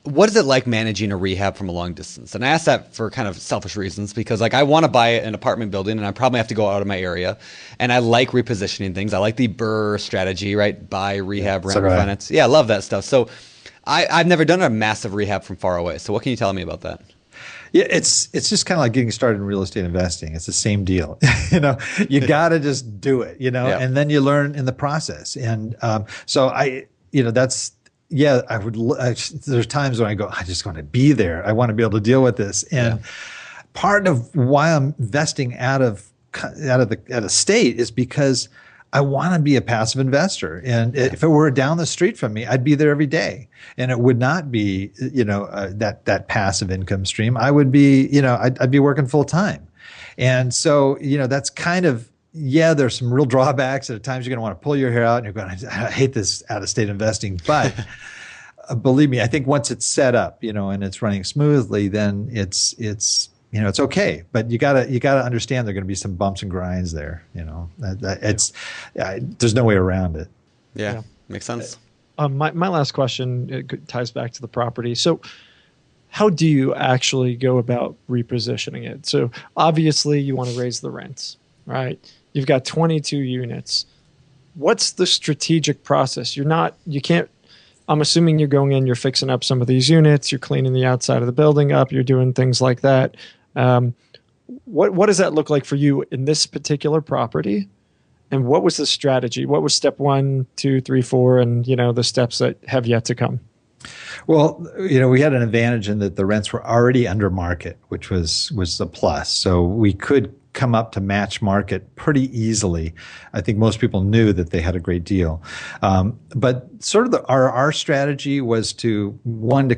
what is it like managing a rehab from a long distance? And I ask that for kind of selfish reasons because I want to buy an apartment building and I probably have to go out of my area. And I like repositioning things. I like the BRRRR strategy, right? Buy, rehab, rent, refinance. Yeah, I love that stuff. So I've never done a massive rehab from far away. So what can you tell me about that? Yeah, it's just kind of like getting started in real estate investing. It's the same deal. You got to just do it, and then you learn in the process. And that's, I would, there's times when I go, I just want to be there. I want to be able to deal with this. And part of why I'm investing out of state is because I want to be a passive investor. And if it were down the street from me, I'd be there every day. And it would not be, that passive income stream. I would be, I'd be working full time. And so, that's kind of, there's some real drawbacks. At times you're going to want to pull your hair out and you're going, I hate this out of state investing. But believe me, I think once it's set up, and it's running smoothly, then it's okay. But you gotta understand there are going to be some bumps and grinds there. There's no way around it. Yeah. Makes sense. my last question ties back to the property. So how do you actually go about repositioning it? So obviously you want to raise the rents, right? You've got 22 units. What's the strategic process? I'm assuming you're going in, you're fixing up some of these units, you're cleaning the outside of the building up, you're doing things like that. What does that look like for you in this particular property? And what was the strategy? What was step 1, 2, 3, 4, and the steps that have yet to come? Well, we had an advantage in that the rents were already under market, which was a plus. So we could come up to match market pretty easily. I think most people knew that they had a great deal. But sort of our strategy was to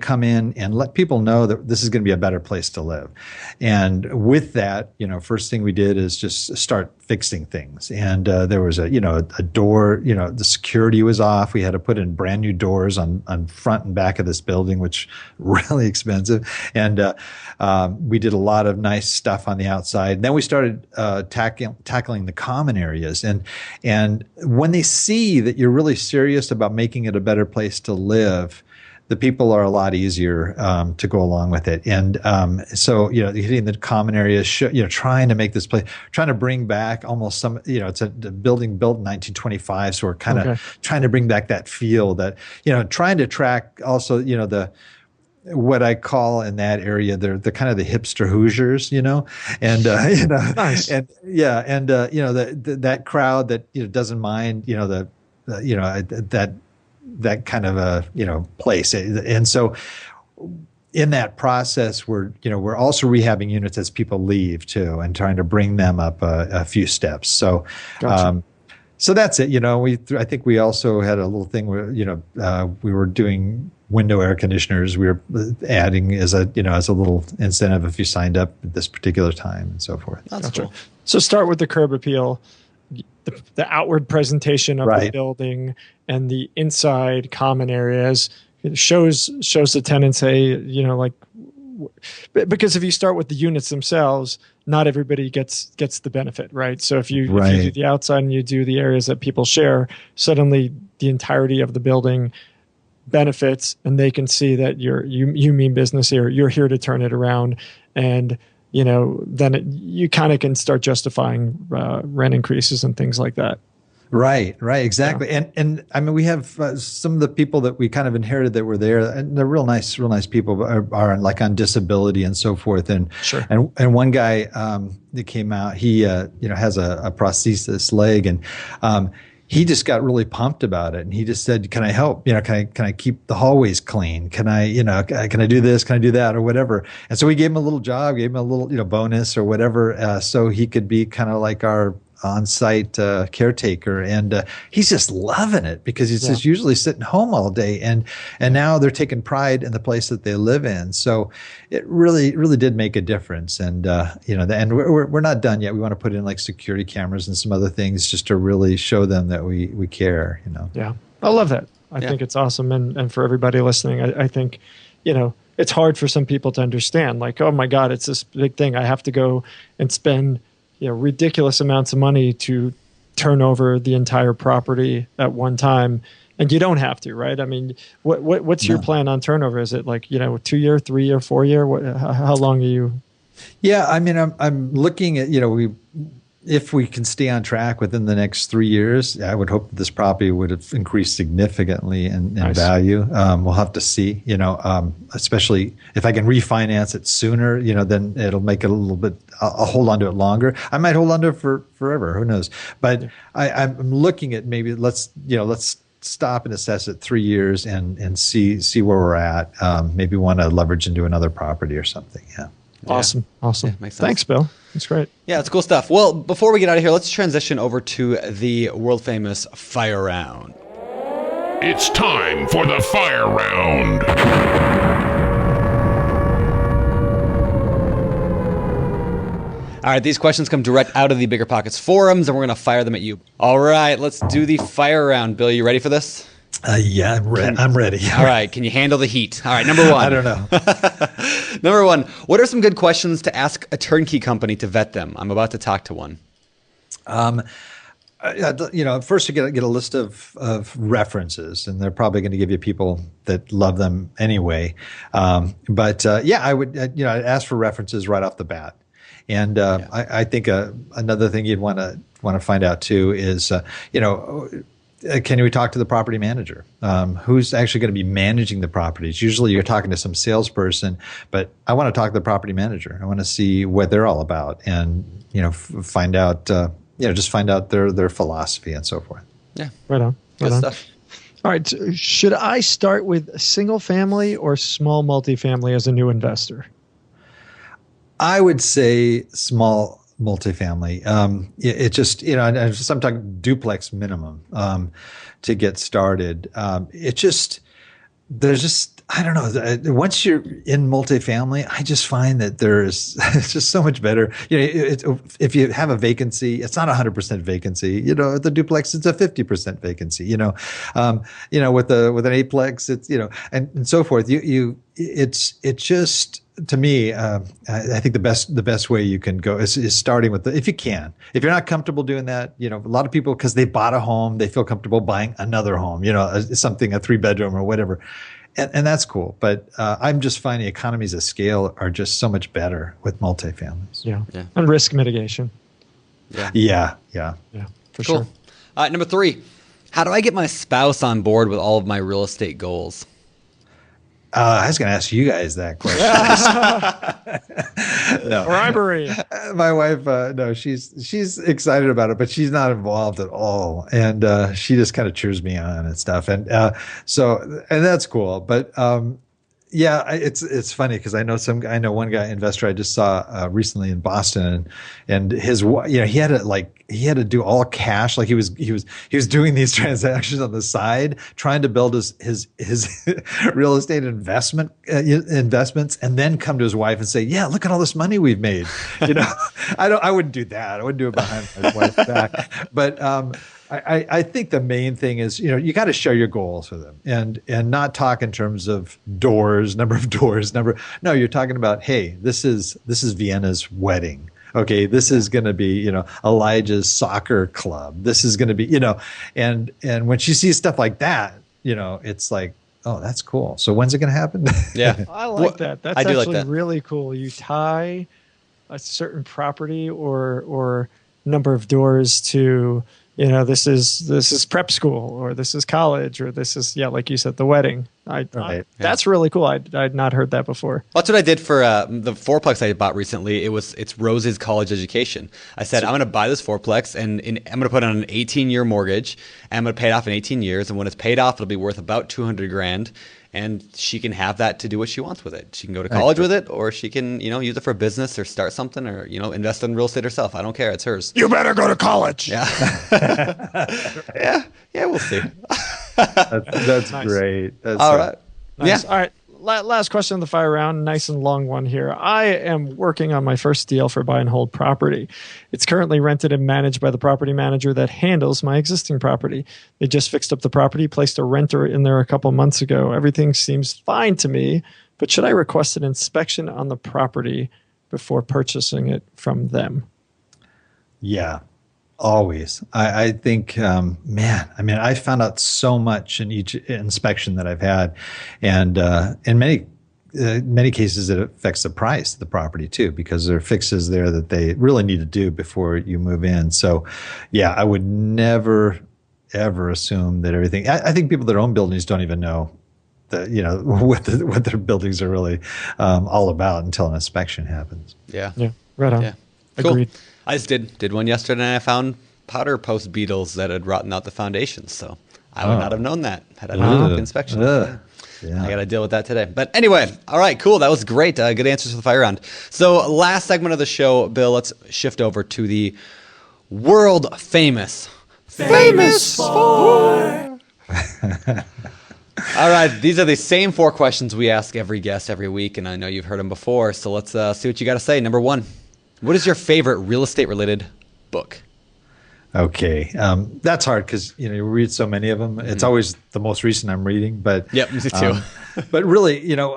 come in and let people know that this is going to be a better place to live. And with that, first thing we did is just start fixing things. And there was a door, the security was off. We had to put in brand new doors on front and back of this building, which really expensive. And we did a lot of nice stuff on the outside. Then we started tackling the common areas. And when they see that you're really serious about making it a better place to live, the people are a lot easier to go along with it. And so, hitting the common areas, trying to make this place, trying to bring back almost some, it's a building built in 1925. So we're kind of trying to bring back that feel that, trying to track also, what I call in that area, they're kind of the hipster Hoosiers, and nice. And that crowd that doesn't mind, that kind of a place. And so in that process, we're also rehabbing units as people leave too, and trying to bring them up a few steps. So. Gotcha. So that's it. I think we also had a little thing where, we were doing window air conditioners. We were adding as a little incentive if you signed up at this particular time and so forth. That's cool. So start with the curb appeal, the outward presentation of the building and the inside common areas. It shows the tenants, hey, because if you start with the units themselves, not everybody gets the benefit, right? So if you do the outside and you do the areas that people share, suddenly the entirety of the building benefits, and they can see that you mean business here. You're here to turn it around, and then you kind of can start justifying rent increases and things like that. Right, exactly. Yeah. And I mean, we have some of the people that we kind of inherited that were there, and they're real nice people are like on disability and so forth. And sure. And one guy that came out, he has a prosthesis leg, and he just got really pumped about it, and he just said, "Can I help? Can I keep the hallways clean? Can I do this? Can I do that, or whatever?" And so we gave him a little job, gave him a little bonus or whatever, so he could be kind of like our on-site caretaker, and he's just loving it because he's just usually sitting home all day, and now they're taking pride in the place that they live in. So it really did make a difference, and and we're not done yet. We want to put in like security cameras and some other things just to really show them that we care. Yeah, I love that. I think it's awesome, and for everybody listening, I think it's hard for some people to understand. Like, oh my God, it's this big thing. I have to go and spend ridiculous amounts of money to turn over the entire property at one time, and you don't have to, right? I mean, what's your plan on turnover? Is it like 2 year, 3 year, 4 year? How long are you? Yeah, I mean, I'm looking at if we can stay on track within the next 3 years, I would hope that this property would have increased significantly in value. We'll have to see, especially if I can refinance it sooner, then it'll make it a little bit, I'll hold on to it longer. I might hold on to it for forever, who knows? But I'm looking at maybe let's stop and assess it 3 years and see where we're at. Maybe want to leverage into another property or something. Yeah. Awesome. Yeah, makes sense. Thanks, Bill. That's great. Yeah, it's cool stuff. Well, before we get out of here, let's transition over to the world famous fire round. It's time for the fire round. All right, these questions come direct out of the BiggerPockets forums, and we're going to fire them at you. All right, let's do the fire round. Bill, you ready for this? Yeah, I'm ready. All right, can you handle the heat? All right, number one. I don't know. Number one, what are some good questions to ask a turnkey company to vet them? I'm about to talk to one. First you get a list of references, and they're probably going to give you people that love them anyway. I would, I'd ask for references right off the bat. And I think another thing you'd want to find out too is, can we talk to the property manager? Who's actually going to be managing the properties? Usually you're talking to some salesperson, but I want to talk to the property manager. I want to see what they're all about, and find out. Just find out their philosophy and so forth. Yeah. Right on. Good stuff. All right. So should I start with single family or small multifamily as a new investor? I would say small multifamily. It just, I'm talking duplex minimum to get started. I don't know. Once you're in multifamily, I just find that it's just so much better. If you have a vacancy, it's not 100% vacancy. The duplex, it's a 50% vacancy. With an eightplex, it's and so forth. It's just, to me, I think the best way you can go is starting with if you can. If you're not comfortable doing that, a lot of people, because they bought a home, they feel comfortable buying another home. A 3-bedroom or whatever. And that's cool, but I'm just finding economies of scale are just so much better with multifamilies. Yeah. And risk mitigation. Yeah, for sure. All right, number 3, how do I get my spouse on board with all of my real estate goals? I was going to ask you guys that question. No. Bribery. My wife, no, she's excited about it, but she's not involved at all, and she just kind of cheers me on and stuff, and and that's cool. But it's funny because I know one guy investor I just saw recently in Boston, and his he had to do all cash, like he was doing these transactions on the side, trying to build his real estate investments, and then come to his wife and say, "Yeah, look at all this money we've made." I wouldn't do that. I wouldn't do it behind my wife's back. But I think the main thing is, you got to share your goals with them, and not talk in terms of number of doors. No, you're talking about, hey, this is Vienna's wedding. Okay, this is going to be, Elijah's soccer club. This is going to be, and when she sees stuff like that, it's like, oh, that's cool. So when's it going to happen? Yeah, I like that. That's actually really cool. You tie a certain property or number of doors to, this is prep school, or this is college, or this is, like you said, the wedding. That's really cool. I'd not heard that before. That's what I did for the fourplex I bought recently. It's Rose's college education. I said, I'm going to buy this fourplex, and I'm going to put on an 18-year mortgage, and I'm going to pay it off in 18 years. And when it's paid off, it'll be worth about $200,000. And she can have that to do what she wants with it. She can go to college with it, or she can, use it for a business or start something, or, invest in real estate herself. I don't care. It's hers. You better go to college. Yeah. Yeah, we'll see. That's nice. Great. That's all right. Nice. Yeah. All right. Last question of the fire round. Nice and long one here. I am working on my first deal for buy and hold property. It's currently rented and managed by the property manager that handles my existing property. They just fixed up the property, placed a renter in there a couple months ago. Everything seems fine to me, but should I request an inspection on the property before purchasing it from them? Yeah. Always. I think, I found out so much in each inspection that I've had. And in many cases, it affects the price of the property too, because there are fixes there that they really need to do before you move in. So, I would never, ever assume that everything. I think people that own buildings don't even know what their buildings are really all about until an inspection happens. Yeah. Right on. Yeah. Agreed. Cool. I just did one yesterday, and I found powder post beetles that had rotten out the foundations. So I would not have known that had I not done the inspection. I got to deal with that today. But anyway, all right, cool. That was great. Good answers for the fire round. So last segment of the show, Bill, let's shift over to the world famous four. All right, these are the same 4 questions we ask every guest every week, and I know you've heard them before. So let's see what you got to say. Number 1. What is your favorite real estate related book? Okay. That's hard because, you read so many of them. It's always the most recent I'm reading, but yep, me too. But really, again,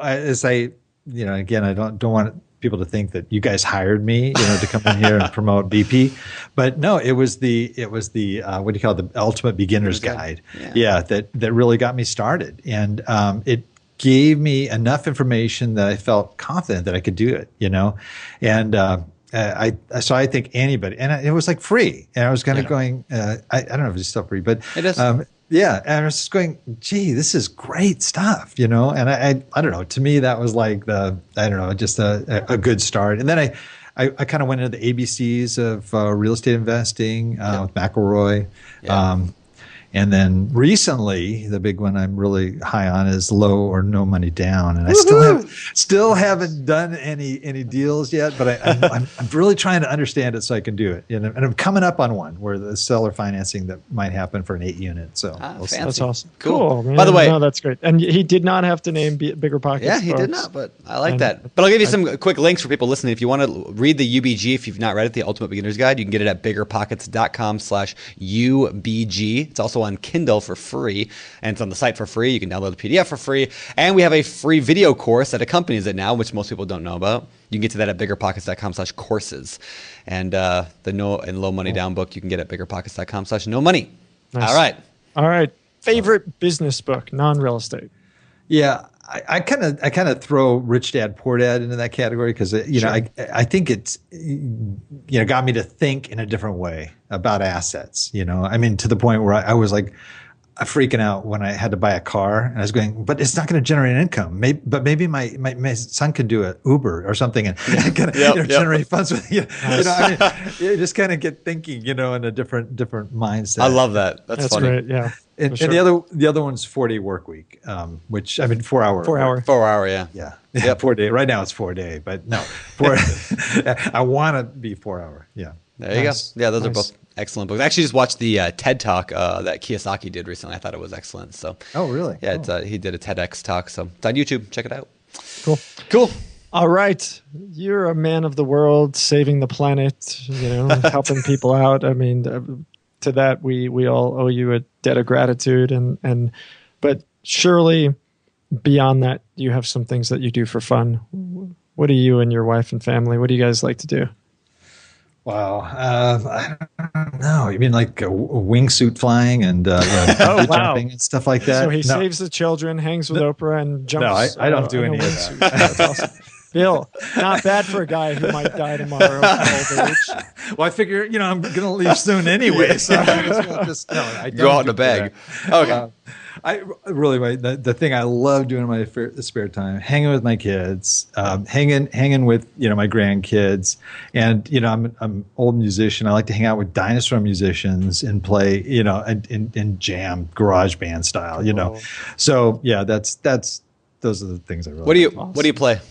I don't want people to think that you guys hired me, to come in here and promote BP, but no, it was the what do you call it, the ultimate beginner's guide. Yeah, that really got me started, and it gave me enough information that I felt confident that I could do it, and so I think anybody, and it was like free, and I was kind of going, I don't know if it's still free, but it is. Yeah, and I was just going, gee, this is great stuff, and I don't know. To me, that was like just a good start. And then I kind of went into the ABCs of real estate investing with McElroy. Yeah. And then recently, the big one I'm really high on is low or no money down, and I still haven't done any deals yet. But I'm really trying to understand it so I can do it. And I'm coming up on one where the seller financing that might happen for an 8-unit. So that's awesome. Cool. Man. By the way, no, that's great. And he did not have to name BiggerPockets. Yeah, he did not. But I like that. But I'll give you some quick links for people listening. If you want to read the UBG, if you've not read it, the Ultimate Beginner's Guide, you can get it at BiggerPockets.com/UBG. It's also on Kindle for free, and it's on the site for free. You can download the PDF for free, and we have a free video course that accompanies it now, which most people don't know about. You can get to that at BiggerPockets.com/courses, and the No and Low Money Down book you can get at BiggerPockets.com/no money. Nice. All right. Favorite business book, non-real estate. Yeah, I kind of throw Rich Dad Poor Dad into that category because I think it's got me to think in a different way about assets. I mean, to the point where I was like freaking out when I had to buy a car, and I was going, but it's not going to generate an income. Maybe my son could do an Uber or something and generate funds with you just kind of get thinking in a different mindset. I love that. That's funny. Great. Yeah. And the other one's 4-day work week, which 4 hour. 4 hour. 4 hour, yeah. Yeah. Yep. 4 day. Right now it's 4 day, but no, I want to be 4 hour. Yeah. There you go. Yeah, those are both excellent books. I actually just watched the TED Talk that Kiyosaki did recently. I thought it was excellent. So. Oh, really? Yeah, cool. He did a TEDx talk. So it's on YouTube. Check it out. Cool. All right. You're a man of the world, saving the planet, helping people out. I mean, to that, we all owe you a debt of gratitude. But surely beyond that, you have some things that you do for fun. What do you and your wife and family, what do you guys like to do? Wow. I don't know. You mean like a wingsuit flying and jumping and stuff like that? So he saves the children, hangs with Oprah, and jumps. No, I don't do any of that. That's awesome. Bill, not bad for a guy who might die tomorrow of old age. Well, I figure, I'm going to leave soon anyway. So I just I go out in a bag. Okay. I really, the thing I love doing in my spare time, hanging with my kids, hanging with, my grandkids. And, I'm an old musician. I like to hang out with dinosaur musicians and play, and jam, garage band style, Whoa. So yeah, those are the things I really What do you play?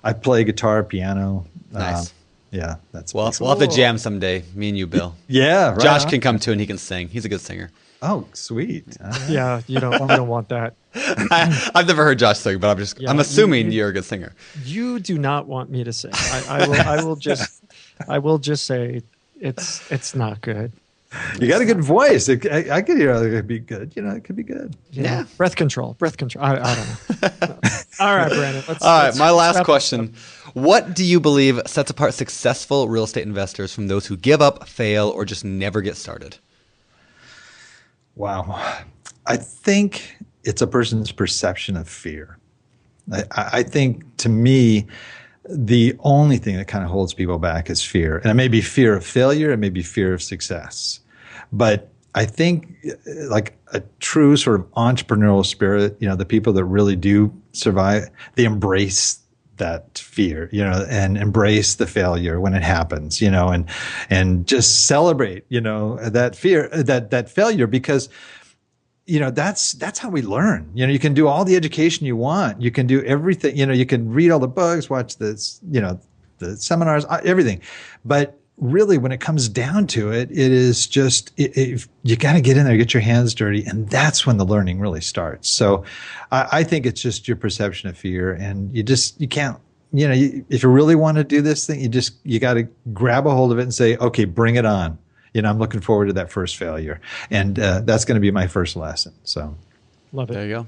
I play guitar, piano. Nice. That's we'll have to jam someday, me and you, Bill. Yeah, right. Josh can come too, and he can sing. He's a good singer. Oh, sweet. Yeah, we don't want that. I've never heard Josh sing, but I'm assuming you're a good singer. You do not want me to sing. I will just say it's not good. You got a good voice. I could hear it could be good. It could be good. Yeah. Breath control. I don't know. All right, Brandon. All right, my last question. What do you believe sets apart successful real estate investors from those who give up, fail, or just never get started? Wow. I think it's a person's perception of fear. I think, to me, the only thing that kind of holds people back is fear. And it may be fear of failure, it may be fear of success. But I think like a true sort of entrepreneurial spirit, the people that really do survive, they embrace that fear, and embrace the failure when it happens, and just celebrate, that fear, that failure, because that's how we learn. You can do all the education you want. You can do everything. You can read all the books, watch this, the seminars, everything. But really, when it comes down to it, it is just you got to get in there, get your hands dirty, and that's when the learning really starts. So, I think it's just your perception of fear, and you can't. If you really want to do this thing, you got to grab a hold of it and say, okay, bring it on. I'm looking forward to that first failure. And that's going to be my first lesson. So, love it. There you go.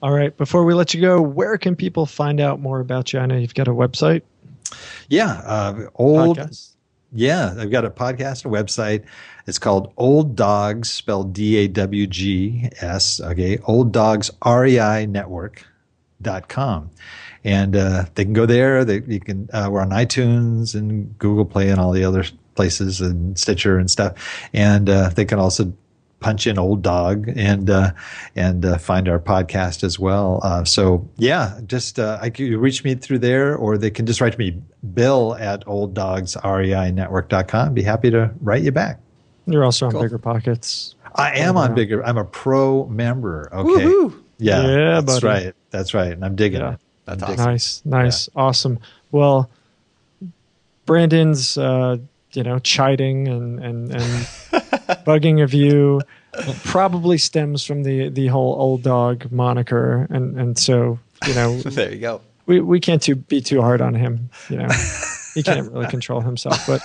All right. Before we let you go, where can people find out more about you? I know you've got a website. Yeah. Podcast? Yeah. I've got a podcast, a website. It's called Old Dogs, spelled DAWGS. Okay. Old Dogs REI Network.com. And they can go there. You can. We're on iTunes and Google Play and all the other places and Stitcher and stuff. And they can also punch in Old Dog and find our podcast as well. So yeah, just I can reach me through there, or they can just write to me, Bill at olddogsreinetwork.com. Be happy to write you back. You're also on BiggerPockets. I am on Bigger. I'm a pro member. Okay. Woo-hoo. Yeah, that's buddy. right. That's right. And I'm digging it. That's I'm awesome. Nice. Awesome. Well, Brandon's, chiding and bugging of you probably stems from the whole Old Dog moniker. And so, There you go. we can't be too hard on him. He can't really control himself, but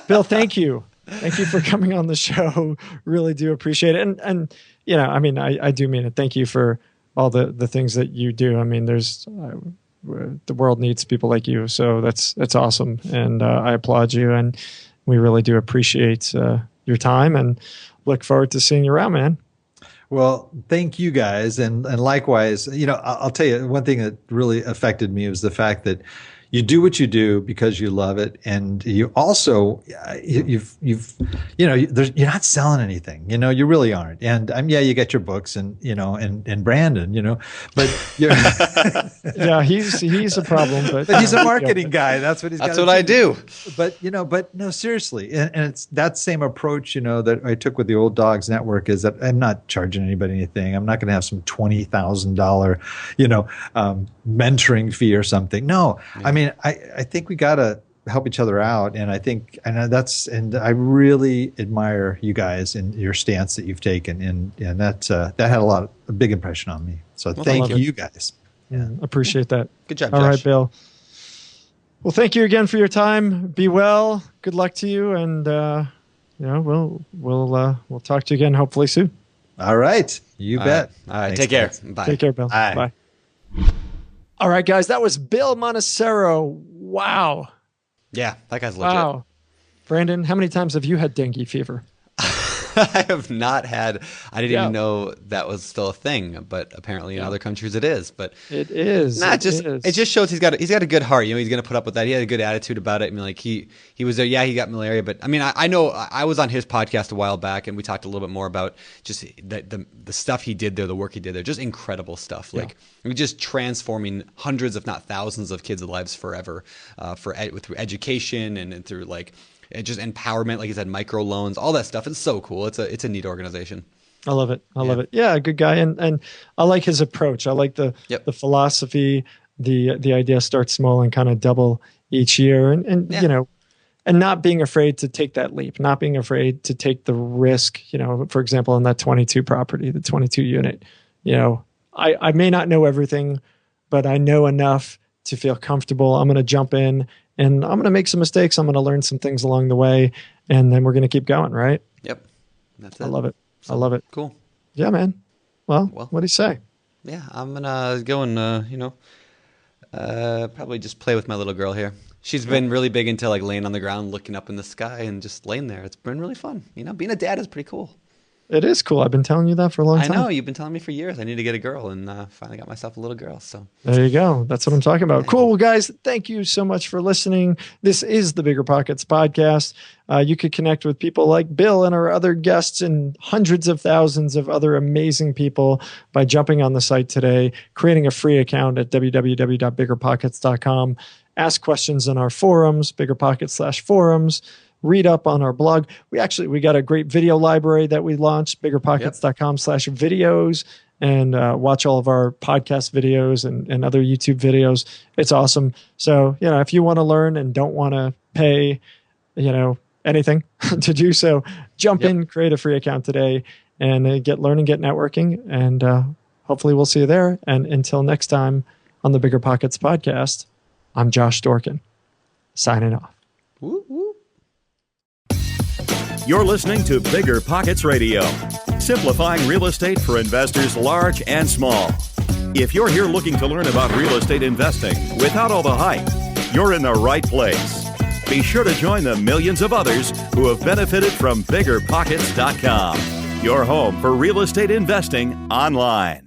Bill, thank you. Thank you for coming on the show. Really do appreciate it. And I do mean it. Thank you for all the things that you do. I mean, there's the world needs people like you. So that's awesome. And I applaud you. And we really do appreciate your time and look forward to seeing you around, man. Well, thank you guys. And likewise, I'll tell you one thing that really affected me was the fact that you do what you do because you love it, and you also you're not selling anything. You really aren't. And you get your books and and Brandon, but you're yeah, he's a problem, but he's a marketing guy. That's what I do. But no, seriously, and it's that same approach that I took with the Old Dogs Network, is that I'm not charging anybody anything. I'm not going to have some $20,000 mentoring fee or something. No, yeah. I mean, I think we got to help each other out. And I think, and I really admire you guys and your stance that you've taken. And that had a big impression on me. So thank you guys. Yeah. Appreciate that. Good job, All Josh. right, Bill. Well, thank you again for your time. Be well. Good luck to you. And, we'll talk to you again hopefully soon. All right. You bet. All right. Thanks, Take care. guys. Bye. Take care, Bill. Bye. All right, guys. That was Bill Manassero. Wow. Yeah, that guy's legit. Wow. Brandon, how many times have you had dengue fever? I have not had. I didn't even know that was still a thing, but apparently in other countries it is. But it is. It just shows he's got a good heart. He's going to put up with that. He had a good attitude about it. I mean, like he was there. Yeah, he got malaria, but I mean, I know I was on his podcast a while back, and we talked a little bit more about just the stuff he did there, the work he did there, just incredible stuff. Like just transforming hundreds, if not thousands, of kids' lives forever, through education and through like. Just empowerment, like he said, micro loans, all that stuff. It's so cool. It's a neat organization. I love it. I love it. Yeah, good guy, and I like his approach. I like the philosophy, the idea start small and kind of double each year, and not being afraid to take that leap, not being afraid to take the risk. For example, on that 22 property, the 22 unit. I may not know everything, but I know enough to feel comfortable. I'm going to jump in. And I'm going to make some mistakes. I'm going to learn some things along the way, and then we're going to keep going, right? Yep. That's it. I love it. I love it. Cool. Yeah, man. Well, what do you say? Yeah, I'm going to go and, probably just play with my little girl here. She's been really big into like laying on the ground, looking up in the sky and just laying there. It's been really fun. Being a dad is pretty cool. It is cool. I've been telling you that for a long time. I know. You've been telling me for years I need to get a girl, and finally got myself a little girl. So there you go. That's what I'm talking about. Yeah. Cool. Well, guys, thank you so much for listening. This is the BiggerPockets Podcast. You could connect with people like Bill and our other guests and hundreds of thousands of other amazing people by jumping on the site today, creating a free account at www.biggerpockets.com. Ask questions in our forums, BiggerPockets/forums. Read up on our blog. We got a great video library that we launched, biggerpockets.com/videos, and watch all of our podcast videos and other YouTube videos. It's awesome. So, if you want to learn and don't want to pay, anything to do so, jump in, create a free account today, and get networking. And hopefully we'll see you there. And until next time on the BiggerPockets Podcast, I'm Josh Dorkin, signing off. Woo, woo. You're listening to BiggerPockets Radio, simplifying real estate for investors large and small. If you're here looking to learn about real estate investing without all the hype, you're in the right place. Be sure to join the millions of others who have benefited from BiggerPockets.com, your home for real estate investing online.